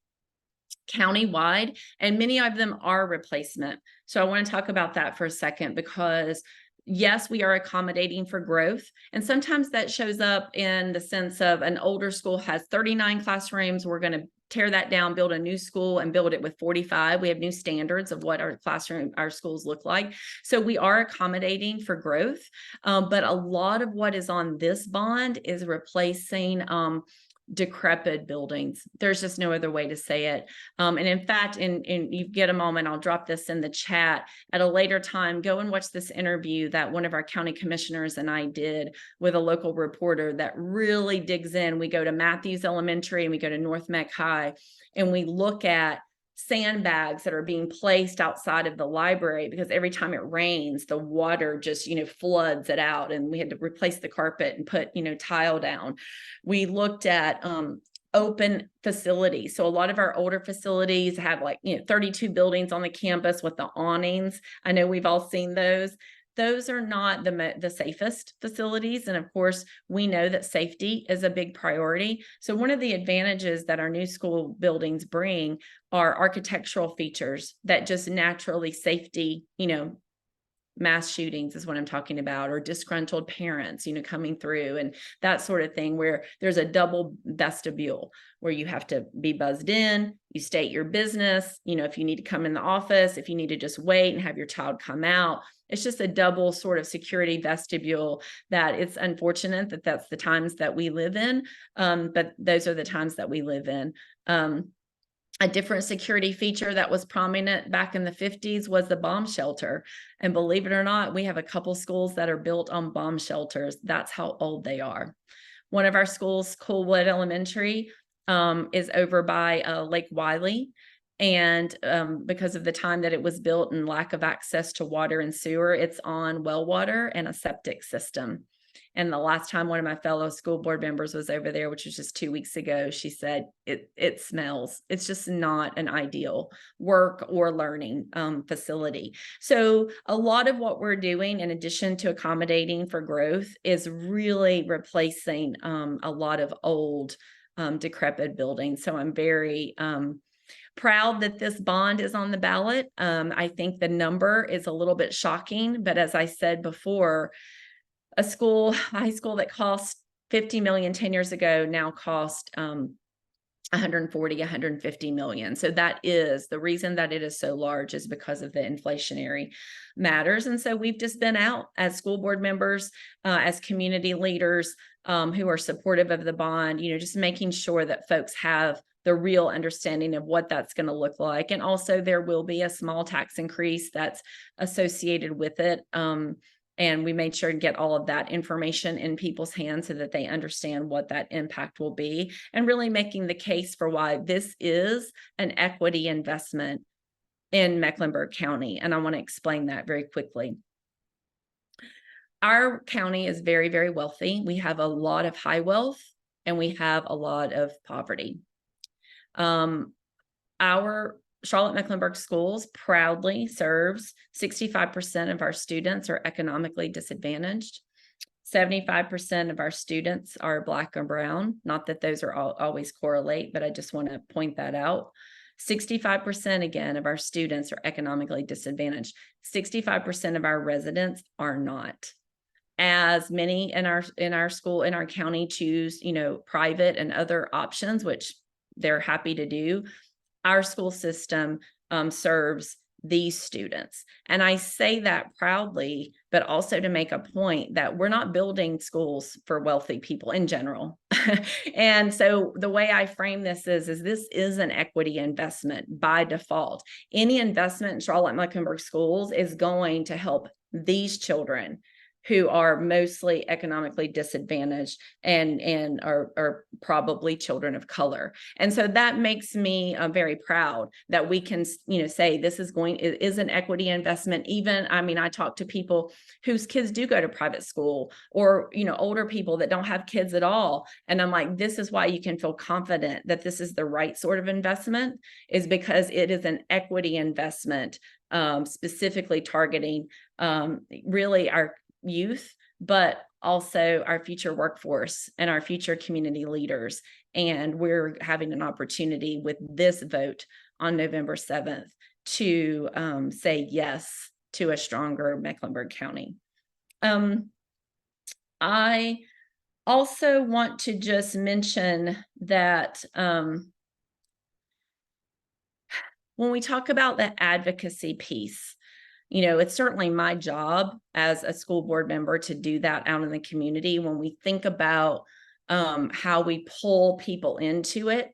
countywide, and many of them are replacement. So I want to talk about that for a second, because yes, we are accommodating for growth. And sometimes that shows up in the sense of an older school has 39 classrooms. We're going to tear that down, build a new school and build it with 45. We have new standards of what our schools look like. So we are accommodating for growth. But a lot of what is on this bond is replacing decrepit buildings. There's just no other way to say it. And in fact, and you get a moment, I'll drop this in the chat at a later time. Go and watch this interview that one of our county commissioners and I did with a local reporter that really digs in. We go to Matthews Elementary and we go to North Meck High, and we look at sandbags that are being placed outside of the library because every time it rains, the water just, floods it out, and we had to replace the carpet and put, tile down. We looked at open facilities. So a lot of our older facilities have 32 buildings on the campus with the awnings. I know we've all seen those. Those are not the safest facilities. And of course, we know that safety is a big priority. So one of the advantages that our new school buildings bring are architectural features that just naturally safety, mass shootings is what I'm talking about, or disgruntled parents, coming through and that sort of thing, where there's a double vestibule where you have to be buzzed in, you state your business, if you need to come in the office, if you need to just wait and have your child come out. It's just a double sort of security vestibule that it's unfortunate that that's the times that we live in. But those are the times that we live in. A different security feature that was prominent back in the 50s was the bomb shelter. And believe it or not, we have a couple schools that are built on bomb shelters. That's how old they are. One of our schools, Coolwood Elementary, is over by Lake Wiley. And because of the time that it was built and lack of access to water and sewer, it's on well water and a septic system. And the last time one of my fellow school board members was over there, which was just 2 weeks ago, she said it smells. It's just not an ideal work or learning facility. So a lot of what we're doing, in addition to accommodating for growth, is really replacing a lot of old decrepit buildings. So I'm very proud that this bond is on the ballot. I think the number is a little bit shocking, but as I said before, a high school that cost $50 million 10 years ago now cost 140, 150 million. So that is the reason that it is so large, is because of the inflationary matters. And so we've just been out as school board members, as community leaders who are supportive of the bond, just making sure that folks have the real understanding of what that's going to look like. And also there will be a small tax increase that's associated with it. And we made sure to get all of that information in people's hands so that they understand what that impact will be, and really making the case for why this is an equity investment in Mecklenburg County. And I want to explain that very quickly. Our county is very, very wealthy. We have a lot of high wealth and we have a lot of poverty. Our Charlotte-Mecklenburg Schools proudly serves 65% of our students are economically disadvantaged. 75% of our students are Black and brown. Not that those are always correlate, but I just want to point that out. 65% again of our students are economically disadvantaged. 65% of our residents are not. As many in our school, in our county, choose, private and other options, which they're happy to do, our school system serves these students. And I say that proudly, but also to make a point that we're not building schools for wealthy people in general. And so the way I frame this is this is an equity investment by default. Any investment in Charlotte-Mecklenburg schools is going to help these children who are mostly economically disadvantaged and are probably children of color. And so that makes me very proud that we can, say this is an equity investment. Even, I talk to people whose kids do go to private school, or, older people that don't have kids at all. And I'm like, this is why you can feel confident that this is the right sort of investment, is because it is an equity investment, specifically targeting really our youth, but also our future workforce and our future community leaders. And we're having an opportunity with this vote on November 7th to say yes to a stronger Mecklenburg County. I also want to just mention that when we talk about the advocacy piece, it's certainly my job as a school board member to do that out in the community. When we think about how we pull people into it,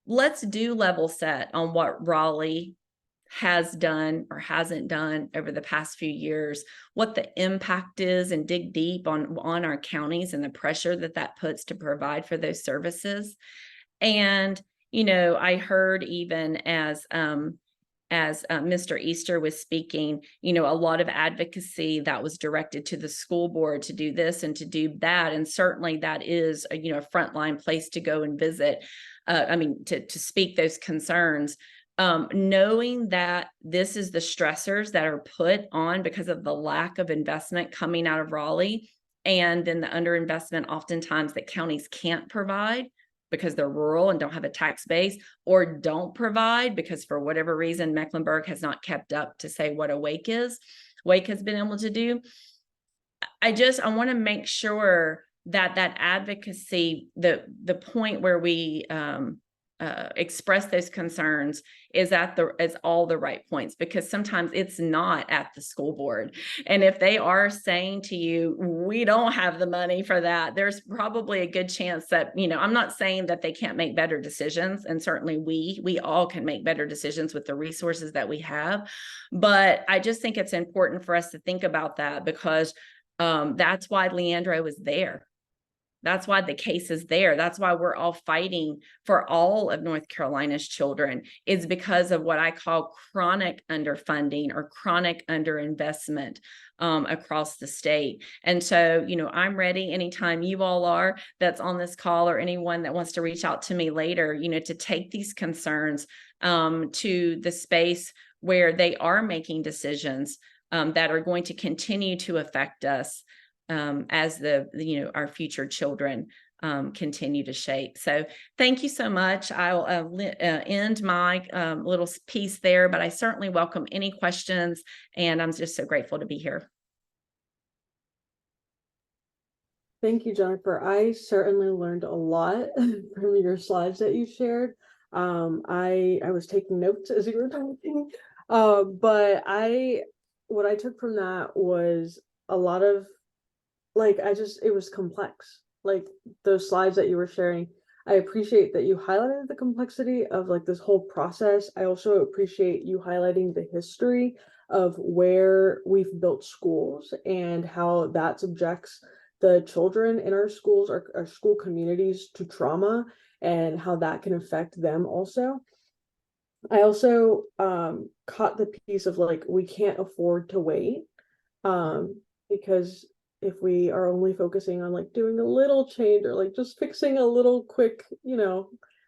let's do level set on what Raleigh has done or hasn't done over the past few years, what the impact is, and dig deep on our counties and the pressure that puts to provide for those services. And I heard, even as Mr. Easter was speaking, a lot of advocacy that was directed to the school board to do this and to do that. And certainly that is a frontline place to go and visit. To speak those concerns, knowing that this is the stressors that are put on because of the lack of investment coming out of Raleigh, and then the underinvestment oftentimes that counties can't provide because they're rural and don't have a tax base, or don't provide because for whatever reason Mecklenburg has not kept up to say what a Wake has been able to do. I want to make sure that advocacy, the point where we express those concerns is all the right points, because sometimes it's not at the school board. And if they are saying to you, we don't have the money for that, there's probably a good chance that, I'm not saying that they can't make better decisions. And certainly we all can make better decisions with the resources that we have. But I just think it's important for us to think about that, because that's why Leandro was there. That's why the case is there. That's why we're all fighting for all of North Carolina's children, is because of what I call chronic underfunding or chronic underinvestment across the state. And so, I'm ready anytime you all are that's on this call, or anyone that wants to reach out to me later, to take these concerns to the space where they are making decisions that are going to continue to affect us as our future children continue to shape. So thank you so much. I'll end my little piece there, but I certainly welcome any questions, and I'm just so grateful to be here. Thank you, Jennifer. I certainly learned a lot from your slides that you shared. I was taking notes as you were talking, but what I took from that was a lot of, it was complex. Like those slides that you were sharing, I appreciate that you highlighted the complexity of this whole process. I also appreciate you highlighting the history of where we've built schools and how that subjects the children in our schools, our school communities, to trauma, and how that can affect them also. I also caught the piece of we can't afford to wait, because if we are only focusing on doing a little change, or just fixing a little quick,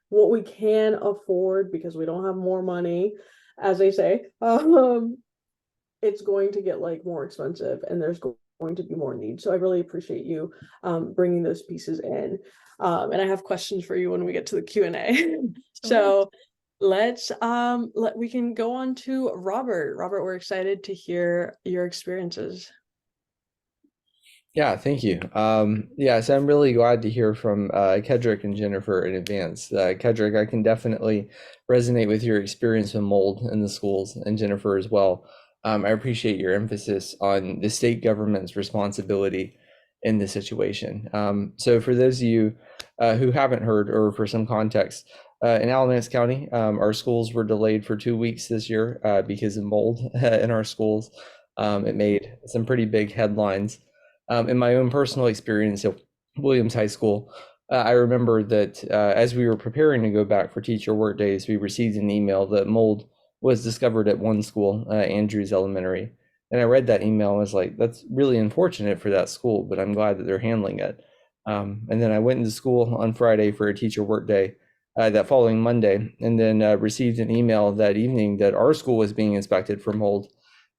what we can afford because we don't have more money, as they say, it's going to get more expensive, and there's going to be more need. So I really appreciate you bringing those pieces in. And I have questions for you when we get to the Q&A. So we can go on to Robert. Robert, we're excited to hear your experiences. Yeah, thank you. So I'm really glad to hear from Kedrick and Jennifer in advance. Kedrick, I can definitely resonate with your experience with mold in the schools, and Jennifer as well. I appreciate your emphasis on the state government's responsibility in this situation. So for those of you who haven't heard, or for some context, in Alamance County, our schools were delayed for 2 weeks this year because of mold in our schools. It made some pretty big headlines. In my own personal experience at Williams High School, I remember that as we were preparing to go back for teacher work days, we received an email that mold was discovered at one school, Andrews Elementary. And I read that email and was like, that's really unfortunate for that school, but I'm glad that they're handling it. And then I went into school on Friday for a teacher work day that following Monday, and then received an email that evening that our school was being inspected for mold.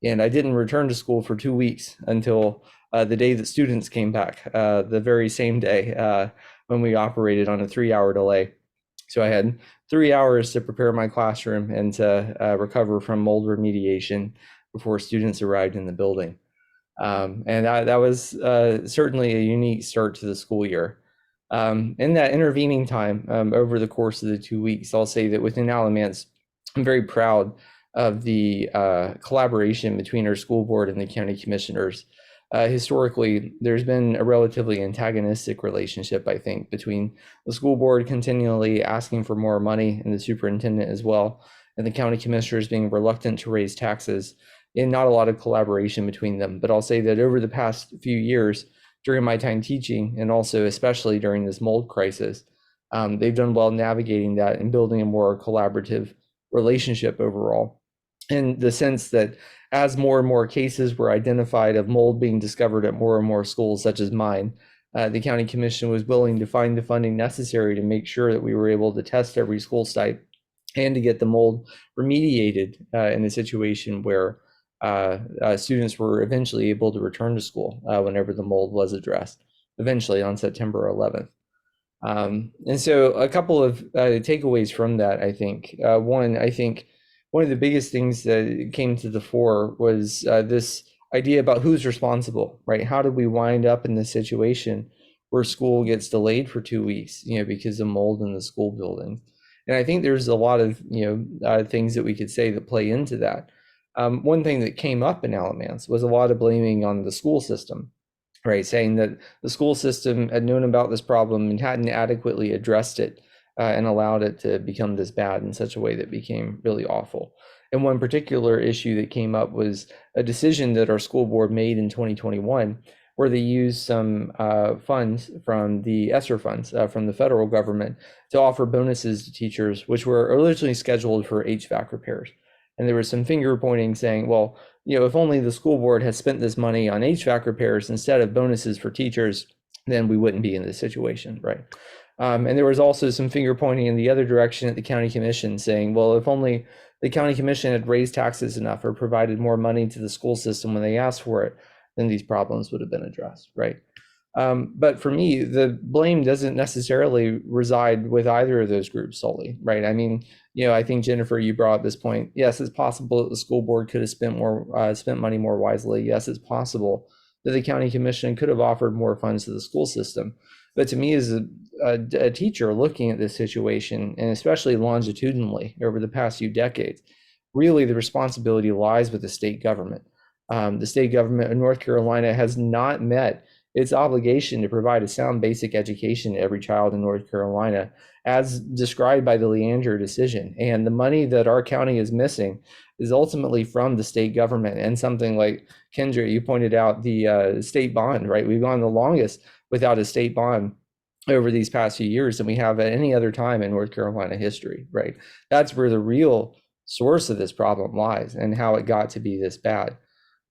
And I didn't return to school for 2 weeks until the day that students came back, the very same day when we operated on a 3-hour delay. So I had 3 hours to prepare my classroom and to recover from mold remediation before students arrived in the building. And that was certainly a unique start to the school year. In that intervening time, over the course of the 2 weeks, I'll say that within Alamance, I'm very proud of the collaboration between our school board and the county commissioners. Historically, there's been a relatively antagonistic relationship, I think, between the school board continually asking for more money and the superintendent as well, and the county commissioners being reluctant to raise taxes, and not a lot of collaboration between them. But I'll say that over the past few years, during my time teaching, and also especially during this mold crisis, they've done well navigating that and building a more collaborative relationship overall, in the sense that as more and more cases were identified of mold being discovered at more and more schools, such as mine, the county commission was willing to find the funding necessary to make sure that we were able to test every school site and to get the mold remediated in a situation where students were eventually able to return to school whenever the mold was addressed, eventually on September 11th. And so a couple of takeaways from that, I think. One, I think one of the biggest things that came to the fore was this idea about who's responsible, right? How did we wind up in this situation where school gets delayed for 2 weeks, because of mold in the school building? And I think there's a lot of, things that we could say that play into that. One thing that came up in Alamance was a lot of blaming on the school system, right? Saying that the school system had known about this problem and hadn't adequately addressed it and allowed it to become this bad in such a way that became really awful. And one particular issue that came up was a decision that our school board made in 2021, where they used some funds from the ESSER funds from the federal government to offer bonuses to teachers, which were originally scheduled for HVAC repairs. And there was some finger pointing saying, well, if only the school board had spent this money on HVAC repairs instead of bonuses for teachers, then we wouldn't be in this situation, right? And there was also some finger pointing in the other direction at the county commission saying, well, if only the county commission had raised taxes enough or provided more money to the school system when they asked for it, then these problems would have been addressed, right? But for me, the blame doesn't necessarily reside with either of those groups solely, right? I mean, I think, Jennifer, you brought up this point. Yes, it's possible that the school board could have spent money more wisely. Yes, it's possible that the county commission could have offered more funds to the school system. But to me, as a teacher looking at this situation, and especially longitudinally over the past few decades, really the responsibility lies with the state government. The state government of North Carolina has not met its obligation to provide a sound basic education to every child in North Carolina, as described by the Leander decision. And the money that our county is missing is ultimately from the state government, and something like Kendra, you pointed out, the state bond, right? We've gone the longest without a state bond over these past few years than we have at any other time in North Carolina history, right? That's where the real source of this problem lies and how it got to be this bad.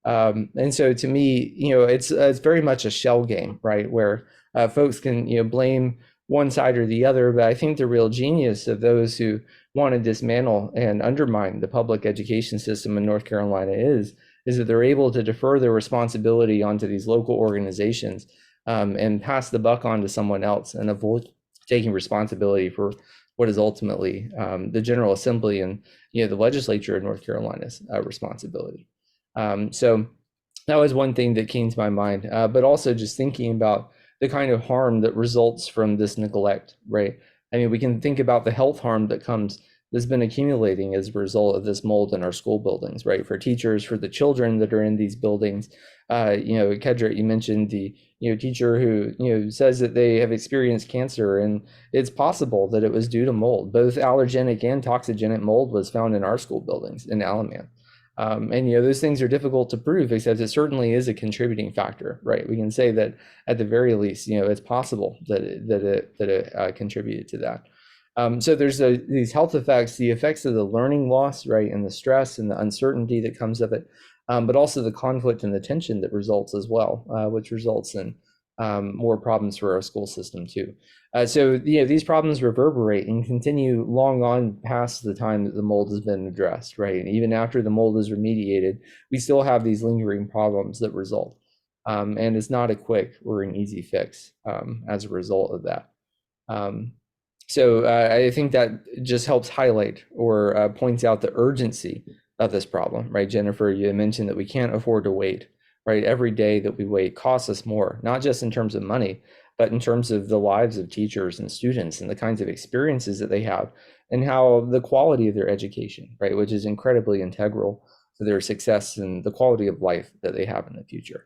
And so to me, it's very much a shell game, right? Where folks can, blame one side or the other. But I think the real genius of those who want to dismantle and undermine the public education system in North Carolina is that they're able to defer their responsibility onto these local organizations and pass the buck on to someone else and avoid taking responsibility for what is ultimately the General Assembly and the legislature of North Carolina's responsibility. So that was one thing that came to my mind, but also just thinking about the kind of harm that results from this neglect, right? I mean, we can think about the health harm that's been accumulating as a result of this mold in our school buildings, right? For teachers, for the children that are in these buildings. Kedra, you mentioned the teacher who says that they have experienced cancer, and it's possible that it was due to mold. Both allergenic and toxigenic mold was found in our school buildings in Alamance. And those things are difficult to prove, except it certainly is a contributing factor, right? We can say that at the very least, it's possible that it contributed to that. So there's these health effects, the effects of the learning loss, right, and the stress and the uncertainty that comes of it, but also the conflict and the tension that results as well, which results in more problems for our school system too. So these problems reverberate and continue long on past the time that the mold has been addressed, right? And even after the mold is remediated, we still have these lingering problems that result. And it's not a quick or an easy fix as a result of that. So I think that just helps highlight or points out the urgency of this problem, right? Jennifer, you mentioned that we can't afford to wait, right? Every day that we wait costs us more, not just in terms of money, but in terms of the lives of teachers and students and the kinds of experiences that they have and how the quality of their education, right, which is incredibly integral to their success and the quality of life that they have in the future.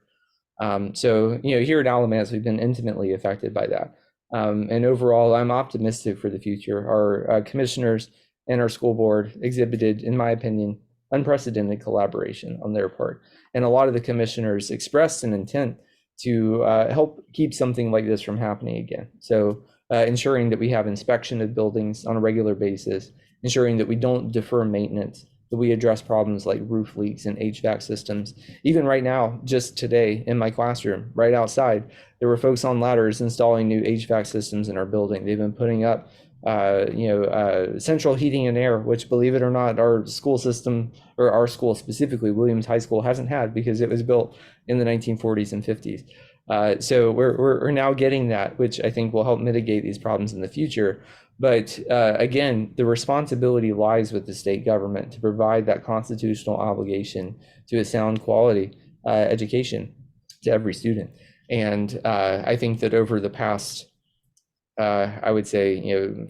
So, here at Alamance, we've been intimately affected by that. And overall, I'm optimistic for the future. Our commissioners and our school board exhibited, in my opinion, unprecedented collaboration on their part. And a lot of the commissioners expressed an intent to help keep something like this from happening again. So ensuring that we have inspection of buildings on a regular basis, ensuring that we don't defer maintenance, that we address problems like roof leaks and HVAC systems. Even right now, just today in my classroom, right outside, there were folks on ladders installing new HVAC systems in our building. They've been putting up central heating and air, which, believe it or not, our school system, or our school specifically, Williams High School, hasn't had because it was built in the 1940s and 50s. So we're now getting that, which I think will help mitigate these problems in the future. But again, the responsibility lies with the state government to provide that constitutional obligation to a sound quality education to every student. And I think that over the past, I would say,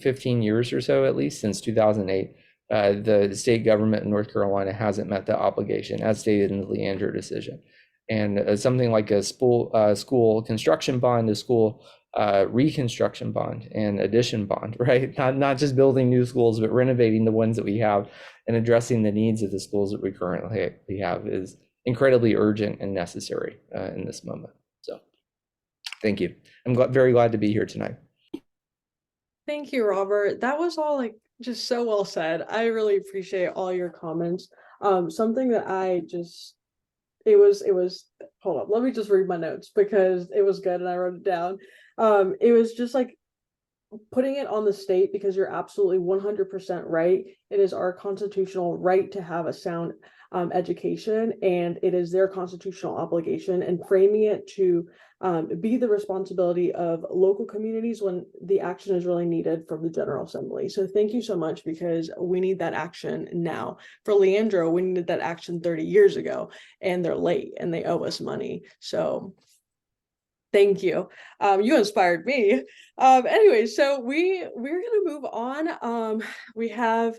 15 years or so, at least since 2008, the state government in North Carolina hasn't met that obligation, as stated in the Leandro decision. And something like a school construction bond, a school reconstruction bond, and addition bond, right? Not just building new schools, but renovating the ones that we have and addressing the needs of the schools that we currently have is incredibly urgent and necessary in this moment. So thank you. I'm very glad to be here tonight. Thank you, Robert. That was all just so well said. I really appreciate all your comments. Something that it was hold up, let me just read my notes because it was good and I wrote it down. It was just putting it on the state, because you're absolutely 100% right. It is our constitutional right to have a sound education, and it is their constitutional obligation, and framing it to be the responsibility of local communities when the action is really needed from the General Assembly. So thank you so much, because we need that action now. For Leandro, we needed that action 30 years ago, and they're late and they owe us money. So thank you. You inspired me. Anyway, so we're gonna move on. We have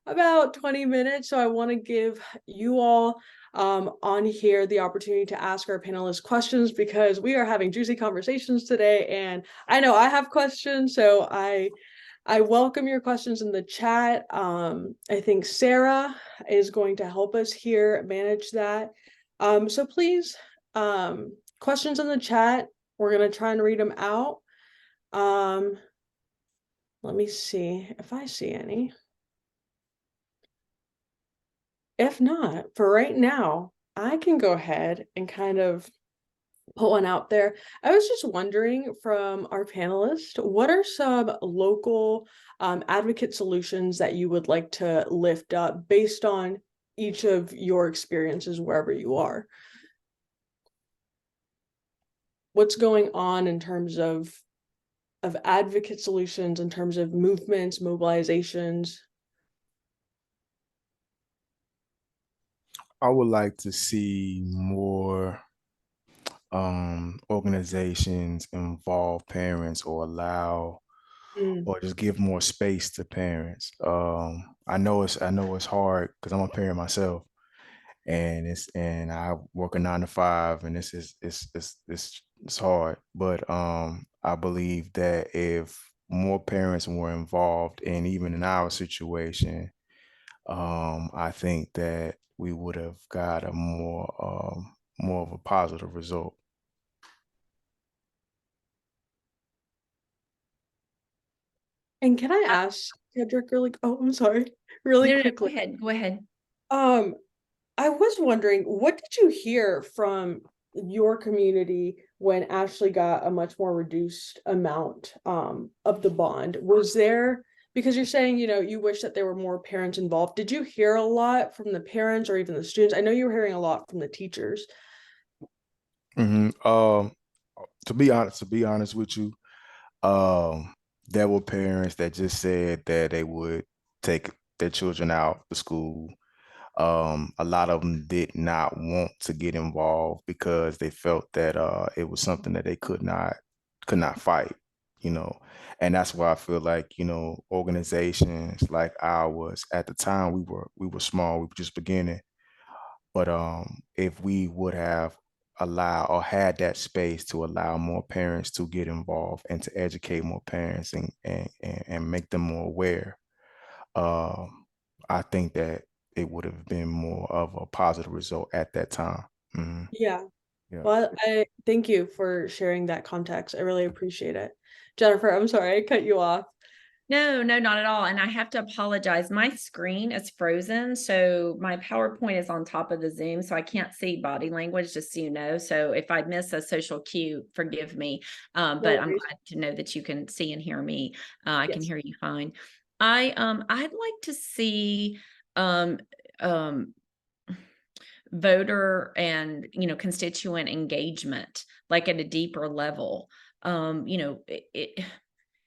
about 20 minutes, so I want to give you all on here the opportunity to ask our panelists questions, because we are having juicy conversations today, and I know I have questions, so I welcome your questions in the chat. I think Sarah is going to help us here manage that. So please, questions in the chat. We're going to try and read them out. Let me see if I see any. If not, for right now, I can go ahead and kind of put one out there. I was just wondering from our panelists, what are some local advocate solutions that you would like to lift up based on each of your experiences wherever you are? What's going on in terms of advocate solutions, in terms of movements, mobilizations? I would like to see more organizations involve parents, or allow or just give more space to parents. I know it's hard because I'm a parent myself, and I work a 9 to 5, and it's hard. But I believe that if more parents were involved, and even in our situation, I think that we would have got a more of a positive result. And can I ask Cedric I'm sorry, really quickly. Go ahead. I was wondering, what did you hear from your community when Ashley got a much more reduced amount of the bond? Was there, because you're saying, you wish that there were more parents involved. Did you hear a lot from the parents or even the students? I know you were hearing a lot from the teachers. To be honest with you, there were parents that just said that they would take their children out to school. A lot of them did not want to get involved because they felt that it was something that they could not could not fight, you know. And that's why I feel like, you know, organizations like ours at the time, we were small, we were just beginning. But if we would have allowed or had that space to allow more parents to get involved and to educate more parents and make them more aware, I think that it would have been more of a positive result at that time. Mhm. Yeah. Yeah. Well, I thank you for sharing that context. I really appreciate it. Jennifer, I'm sorry I cut you off. No, not at all. And I have to apologize. My screen is frozen. So my PowerPoint is on top of the Zoom. So I can't see body language, just so you know. So if I miss a social cue, forgive me. No But I'm worries. glad to know that you can see and hear me. I can Yes. hear you fine. I'd like to see um voter and constituent engagement like at a deeper level.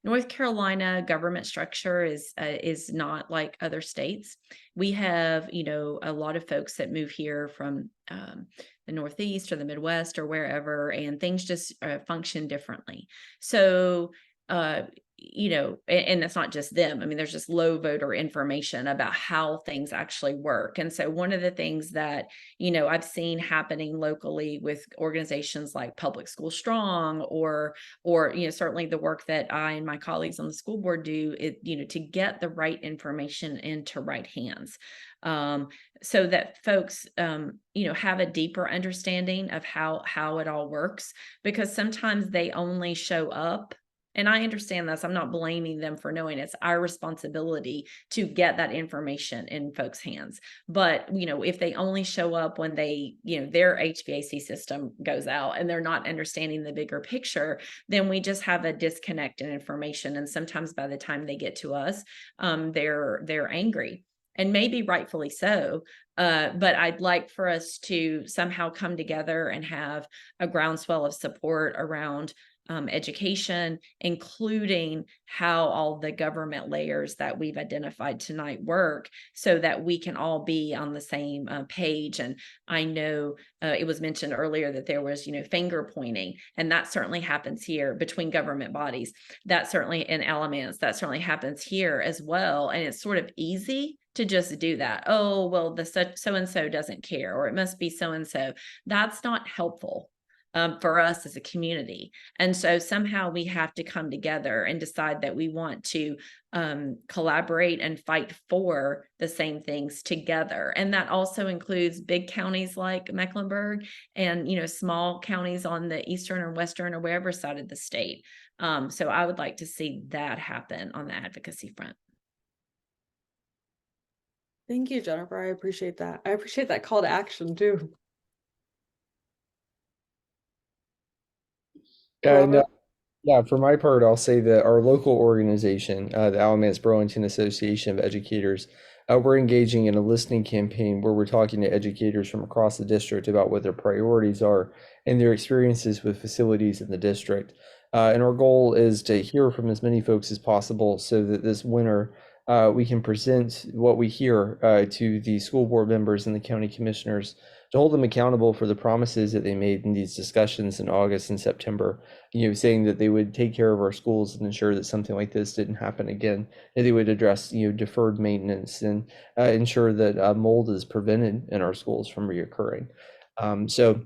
North Carolina government structure is not like other states. We have, a lot of folks that move here from the Northeast or the Midwest or wherever, and things just function differently. So, and it's not just them. I mean, there's just low voter information about how things actually work. And so one of the things that, I've seen happening locally with organizations like Public School Strong or certainly the work that I and my colleagues on the school board do, to get the right information into right hands. So that folks, have a deeper understanding of how it all works, because sometimes they only show up. And I understand this. I'm not blaming them for knowing. It's our responsibility to get that information in folks' hands. But, if they only show up when their HVAC system goes out and they're not understanding the bigger picture, then we just have a disconnect in information. And sometimes by the time they get to us, they're angry. And maybe rightfully so, but I'd like for us to somehow come together and have a groundswell of support around education, including how all the government layers that we've identified tonight work, so that we can all be on the same page. And I know it was mentioned earlier that there was, finger pointing, and that certainly happens here between government bodies. That certainly in Alamance, that certainly happens here as well. And it's sort of easy to just do that. Oh, well, the so-and-so doesn't care, or it must be so-and-so. That's not helpful for us as a community. And so somehow we have to come together and decide that we want to collaborate and fight for the same things together. And that also includes big counties like Mecklenburg and, small counties on the eastern or western or wherever side of the state. So I would like to see that happen on the advocacy front. Thank you, Jennifer. I appreciate that. I appreciate that call to action too. And Robert? yeah, for my part, I'll say that our local organization, the Alamance Burlington Association of Educators, we're engaging in a listening campaign where we're talking to educators from across the district about what their priorities are and their experiences with facilities in the district. And our goal is to hear from as many folks as possible so that this winter we can present what we hear to the school board members and the county commissioners to hold them accountable for the promises that they made in these discussions in August and September, saying that they would take care of our schools and ensure that something like this didn't happen again, that they would address, deferred maintenance and ensure that mold is prevented in our schools from reoccurring. So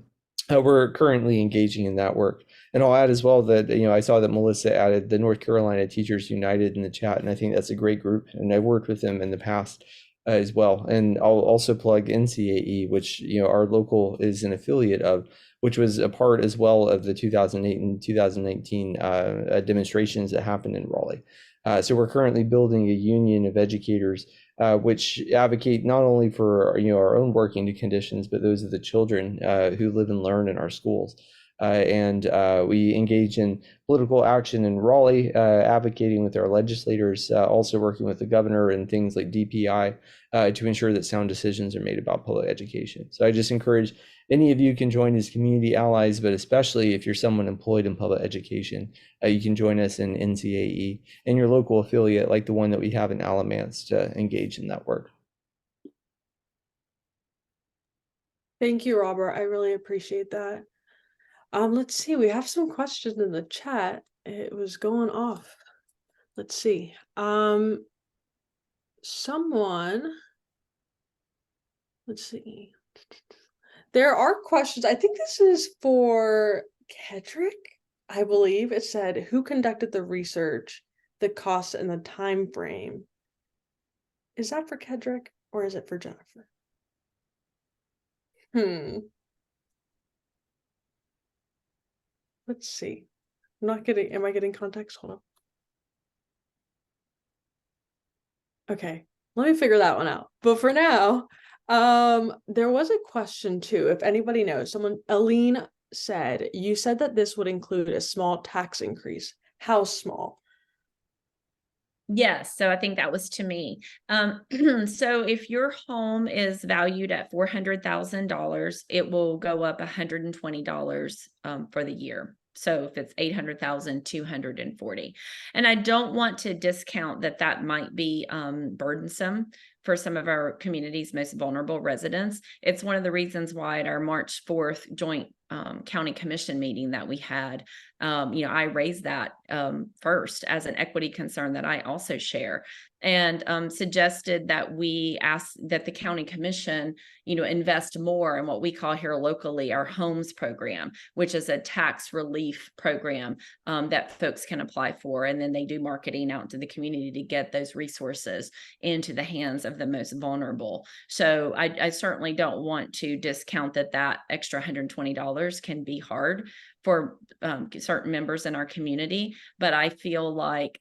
we're currently engaging in that work. And I'll add as well that, I saw that Melissa added the North Carolina Teachers United in the chat, and I think that's a great group. And I've worked with them in the past as well. And I'll also plug NCAE, which, our local is an affiliate of, which was a part as well of the 2008 and 2019 demonstrations that happened in Raleigh. So we're currently building a union of educators which advocate not only for our own working conditions, but those of the children who live and learn in our schools. And we engage in political action in Raleigh, advocating with our legislators, also working with the governor and things like DPI to ensure that sound decisions are made about public education. So I just encourage any of you can join as community allies, but especially if you're someone employed in public education, you can join us in NCAE and your local affiliate like the one that we have in Alamance to engage in that work. Thank you, Robert. I really appreciate that. Let's see, we have some questions in the chat. It was going off. Let's see. Someone, let's see. There are questions. I think this is for Kedrick, I believe. It said, who conducted the research, the cost, and the time frame? Is that for Kedrick or is it for Jennifer? Let's see. I'm not getting, am I getting context? Hold on. Okay, let me figure that one out. But for now, there was a question too, if anybody knows. Someone, Aline said, you said that this would include a small tax increase. How small? Yes, so I think that was to me. So if your home is valued at $400,000, it will go up $120 for the year. So if it's 800,000, 240. And I don't want to discount that might be burdensome for some of our community's most vulnerable residents. It's one of the reasons why at our March 4th joint county commission meeting that we had, I raised that first as an equity concern that I also share, and suggested that we ask that the county commission, invest more in what we call here locally our HOMES program, which is a tax relief program that folks can apply for. And then they do marketing out to the community to get those resources into the hands of the most vulnerable. So I certainly don't want to discount that extra $120 can be hard for certain members in our community, but I feel like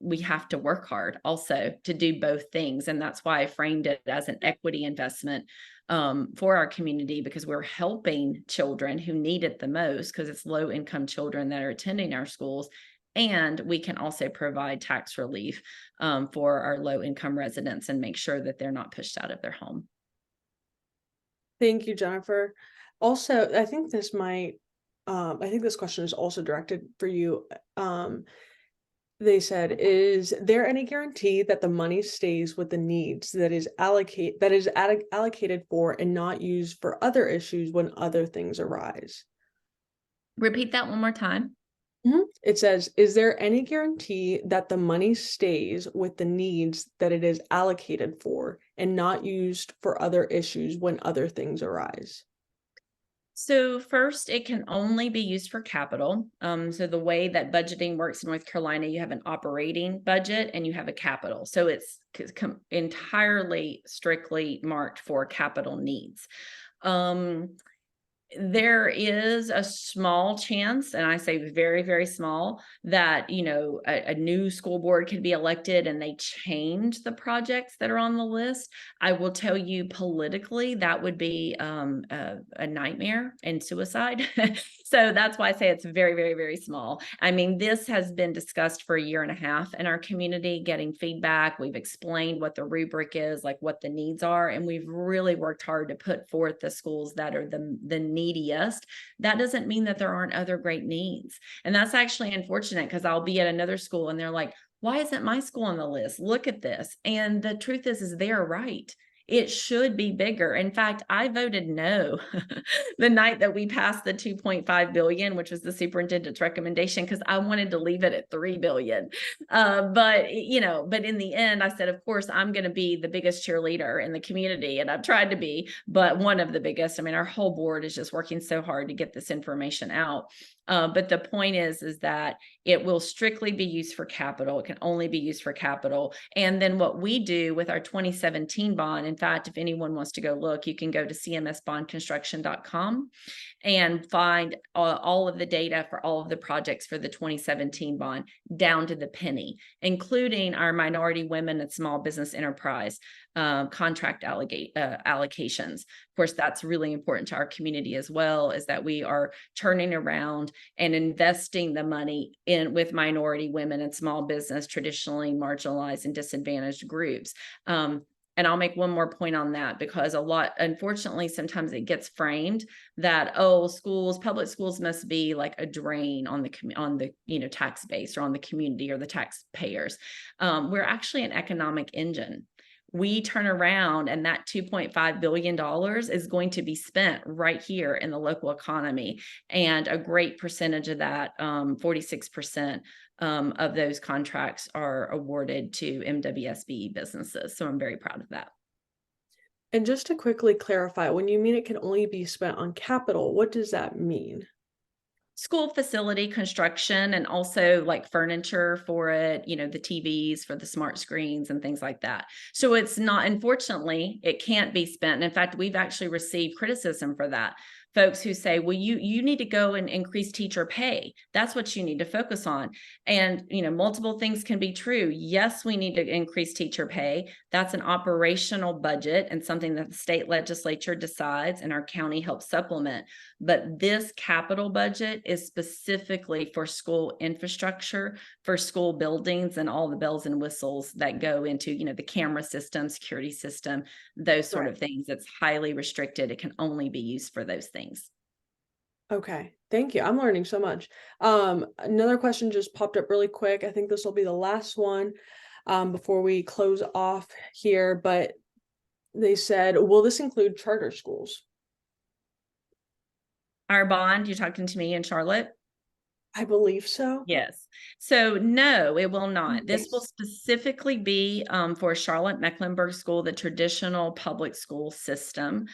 we have to work hard also to do both things. And that's why I framed it as an equity investment for our community, because we're helping children who need it the most, because it's low income children that are attending our schools. And we can also provide tax relief for our low income residents and make sure that they're not pushed out of their home. Thank you, Jennifer. Also, I think this question is also directed for you. They said, is there any guarantee that the money stays with the needs that is allocated for and not used for other issues when other things arise? Repeat that one more time. It says, is there any guarantee that the money stays with the needs that it is allocated for and not used for other issues when other things arise? So first, it can only be used for capital. So the way that budgeting works in North Carolina, you have an operating budget and you have a capital. So it's entirely strictly marked for capital needs. There is a small chance, and I say very, very small, that, a new school board could be elected and they change the projects that are on the list. I will tell you politically, that would be a nightmare and suicide. So that's why I say it's very, very, very small. I mean, this has been discussed for a year and a half in our community, getting feedback. We've explained what the rubric is, like what the needs are, and we've really worked hard to put forth the schools that are the neediest. That doesn't mean that there aren't other great needs. And that's actually unfortunate, because I'll be at another school and they're like, why isn't my school on the list? Look at this. And the truth is they're right. It should be bigger. In fact, I voted no the night that we passed the $2.5 billion, which was the superintendent's recommendation, because I wanted to leave it at $3 billion. But in the end, I said, of course, I'm going to be the biggest cheerleader in the community, and I've tried to be, but one of the biggest. I mean, our whole board is just working so hard to get this information out. But the point is that it will strictly be used for capital. It can only be used for capital. And then what we do with our 2017 bond, in fact, if anyone wants to go look, you can go to cmsbondconstruction.com and find all of the data for all of the projects for the 2017 bond down to the penny, including our minority women and small business enterprise contract allocations. Of course, that's really important to our community as well, is that we are turning around and investing the money in with minority women and small business, traditionally marginalized and disadvantaged groups. And I'll make one more point on that, because unfortunately, sometimes it gets framed that, public schools must be like a drain on the tax base or on the community or the taxpayers. We're actually an economic engine. we turn around and that $2.5 billion is going to be spent right here in the local economy. And a great percentage of that, 46%, of those contracts are awarded to MWSBE businesses. So I'm very proud of that. And just to quickly clarify, when you mean it can only be spent on capital, what does that mean? School facility construction, and also like furniture for it, you know, the TVs for the smart screens and things like that. So it's not, unfortunately, it can't be spent. And in fact, we've actually received criticism for that. Folks who say, well, you need to go and increase teacher pay. That's what you need to focus on. And, you know, multiple things can be true. Yes, we need to increase teacher pay. That's an operational budget and something that the state legislature decides and our county helps supplement. But this capital budget is specifically for school infrastructure, for school buildings, and all the bells and whistles that go into, you know, the camera system, security system, those sort of things. It's highly restricted. It can only be used for those things. Okay, thank you. I'm learning so much. Another question just popped up really quick. I think this will be the last one before we close off here, but they said, will this include charter schools? Our bond, you're talking to me in Charlotte? I believe so. Yes. So no, it will not. This will specifically be for Charlotte Mecklenburg School, the traditional public school system.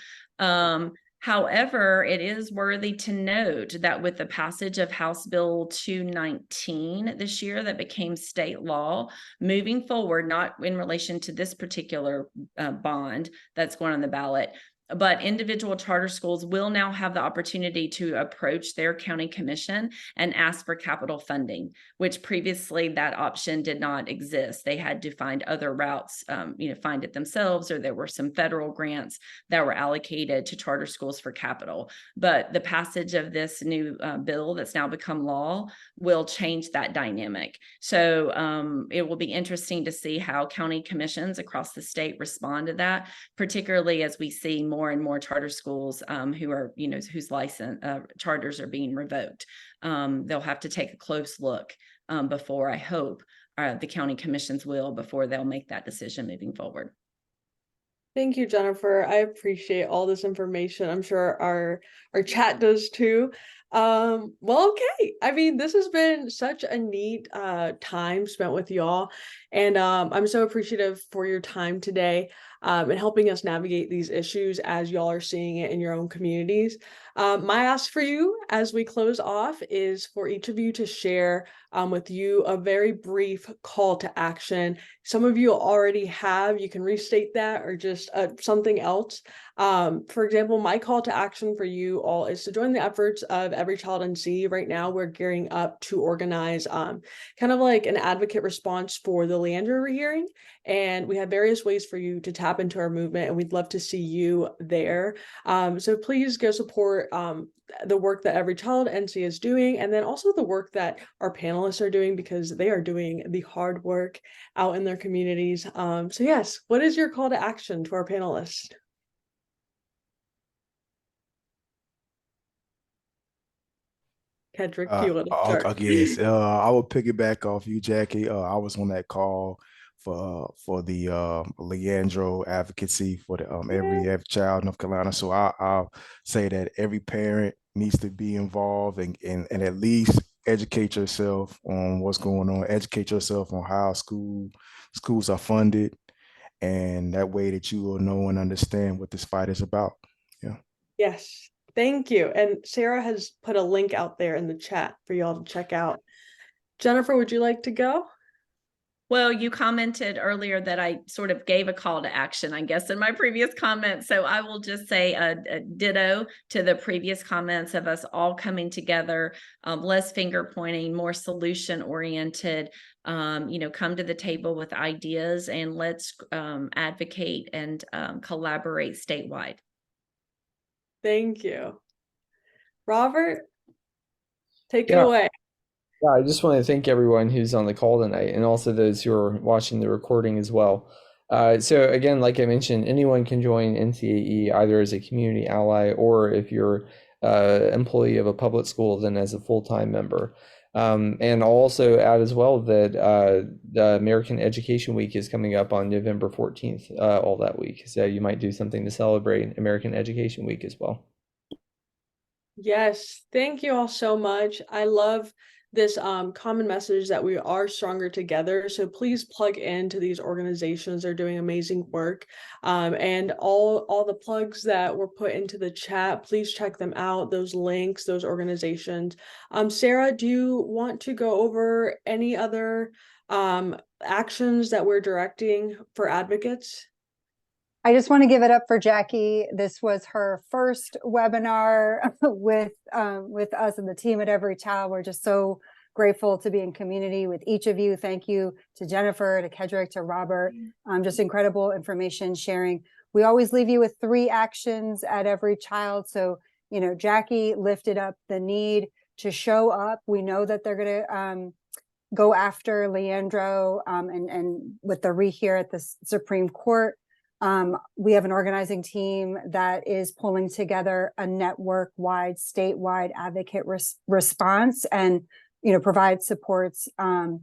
However, it is worthy to note that with the passage of House Bill 219 this year that became state law, moving forward, not in relation to this particular bond that's going on the ballot, but individual charter schools will now have the opportunity to approach their county commission and ask for capital funding, which previously that option did not exist. They had to find other routes, find it themselves, or there were some federal grants that were allocated to charter schools for capital. But the passage of this new bill that's now become law will change that dynamic. So it will be interesting to see how county commissions across the state respond to that, particularly as we see more and more charter schools who are, whose license charters are being revoked. They'll have to take a close look before, I hope, the county commissions will, before they'll make that decision moving forward. Thank you, Jennifer. I appreciate all this information. I'm sure our chat does too. Well, okay. I mean, this has been such a neat time spent with y'all, and I'm so appreciative for your time today and helping us navigate these issues as y'all are seeing it in your own communities. My ask for you as we close off is for each of you to share with you a very brief call to action. Some of you already have, you can restate that or just something else. For example, my call to action for you all is to join the efforts of Every Child NC. Right now, we're gearing up to organize kind of like an advocate response for the Leandra rehearing. And we have various ways for you to tap into our movement, and we'd love to see you there. So please go support the work that Every Child NC is doing, and then also the work that our panelists are doing, because they are doing the hard work out in their communities. So yes, what is your call to action to our panelists? Kedrick, you want to start? Yes, I will piggyback off you, Jackie. I was on that call for the Leandro advocacy for the every child in North Carolina. So I'll say that every parent needs to be involved and at least educate yourself on what's going on. Educate yourself on how schools are funded, and that way that you will know and understand what this fight is about. Yeah. Yes. Thank you. And Sarah has put a link out there in the chat for y'all to check out. Jennifer, would you like to go? Well, you commented earlier that I sort of gave a call to action, I guess, in my previous comments. So I will just say a ditto to the previous comments of us all coming together, less finger pointing, more solution oriented, come to the table with ideas, and let's advocate and collaborate statewide. Thank you. Robert, take it away. Yeah, I just want to thank everyone who's on the call tonight, and also those who are watching the recording as well. So again, like I mentioned, anyone can join NCAE either as a community ally, or if you're an employee of a public school, then as a full-time member. And I'll also add as well that the American Education Week is coming up on November 14th, all that week. So you might do something to celebrate American Education Week as well. Yes, thank you all so much. I love this common message that we are stronger together. So please plug into these organizations. They're doing amazing work. And all the plugs that were put into the chat, please check them out, those links, those organizations. Sarah, do you want to go over any other actions that we're directing for advocates? I just want to give it up for Jackie. This was her first webinar with us and the team at Every Child. We're just so grateful to be in community with each of you. Thank you to Jennifer, to Kedrick, to Robert. Just incredible information sharing. We always leave you with 3 actions at Every Child. So, you know, Jackie lifted up the need to show up. We know that they're going to go after Leandro and with the rehear at the Supreme Court. We have an organizing team that is pulling together a network-wide, statewide advocate response, and provide supports and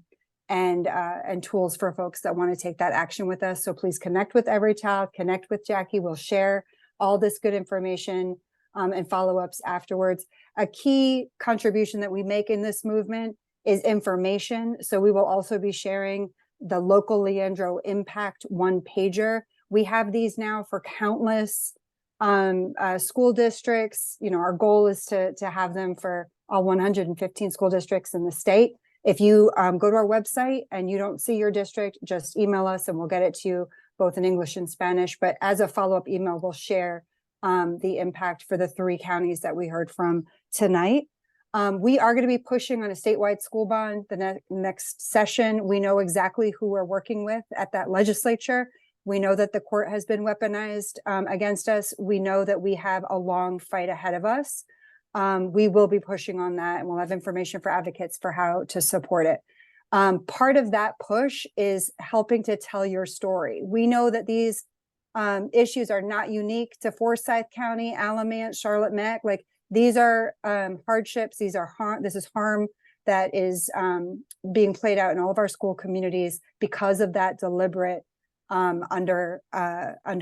tools for folks that want to take that action with us. So please connect with Every Child, connect with Jackie. We'll share all this good information and follow-ups afterwards. A key contribution that we make in this movement is information. So we will also be sharing the local Leandro Impact one-pager. We have these now for countless school districts. Our goal is to have them for all 115 school districts in the state. If you go to our website and you don't see your district, just email us and we'll get it to you both in English and Spanish. But as a follow-up email, we'll share the impact for the 3 counties that we heard from tonight. We are going to be pushing on a statewide school bond the next session. We know exactly who we're working with at that legislature. We know that the court has been weaponized against us. We know that we have a long fight ahead of us. We will be pushing on that, and we'll have information for advocates for how to support it. Part of that push is helping to tell your story. We know that these issues are not unique to Forsyth County, Alamance, Charlotte Meck. Like, these are hardships. These are harm. This is harm that is being played out in all of our school communities because of that deliberate under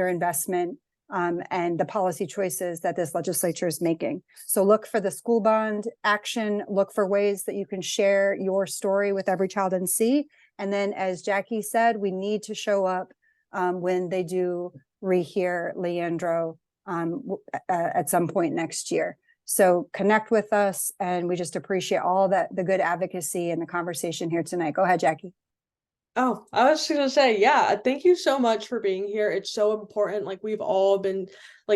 investment and the policy choices that this legislature is making. So look for the school bond action, look for ways that you can share your story with Every Child NC. And then, as Jackie said, we need to show up when they do rehear Leandro at some point next year. So connect with us, and we just appreciate all the good advocacy and the conversation here tonight. Go ahead, Jackie. Oh, I was just gonna say, yeah, thank you so much for being here. It's so important. Like, we've all been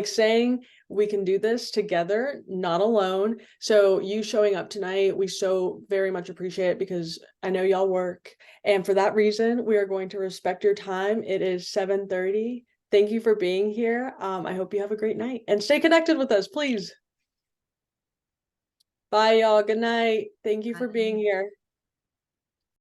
saying, we can do this together, not alone. So you showing up tonight, we so very much appreciate it, because I know y'all work. And for that reason, we are going to respect your time. It is 7:30. Thank you for being here. I hope you have a great night, and stay connected with us, please. Bye, y'all. Good night. Thank you for being here.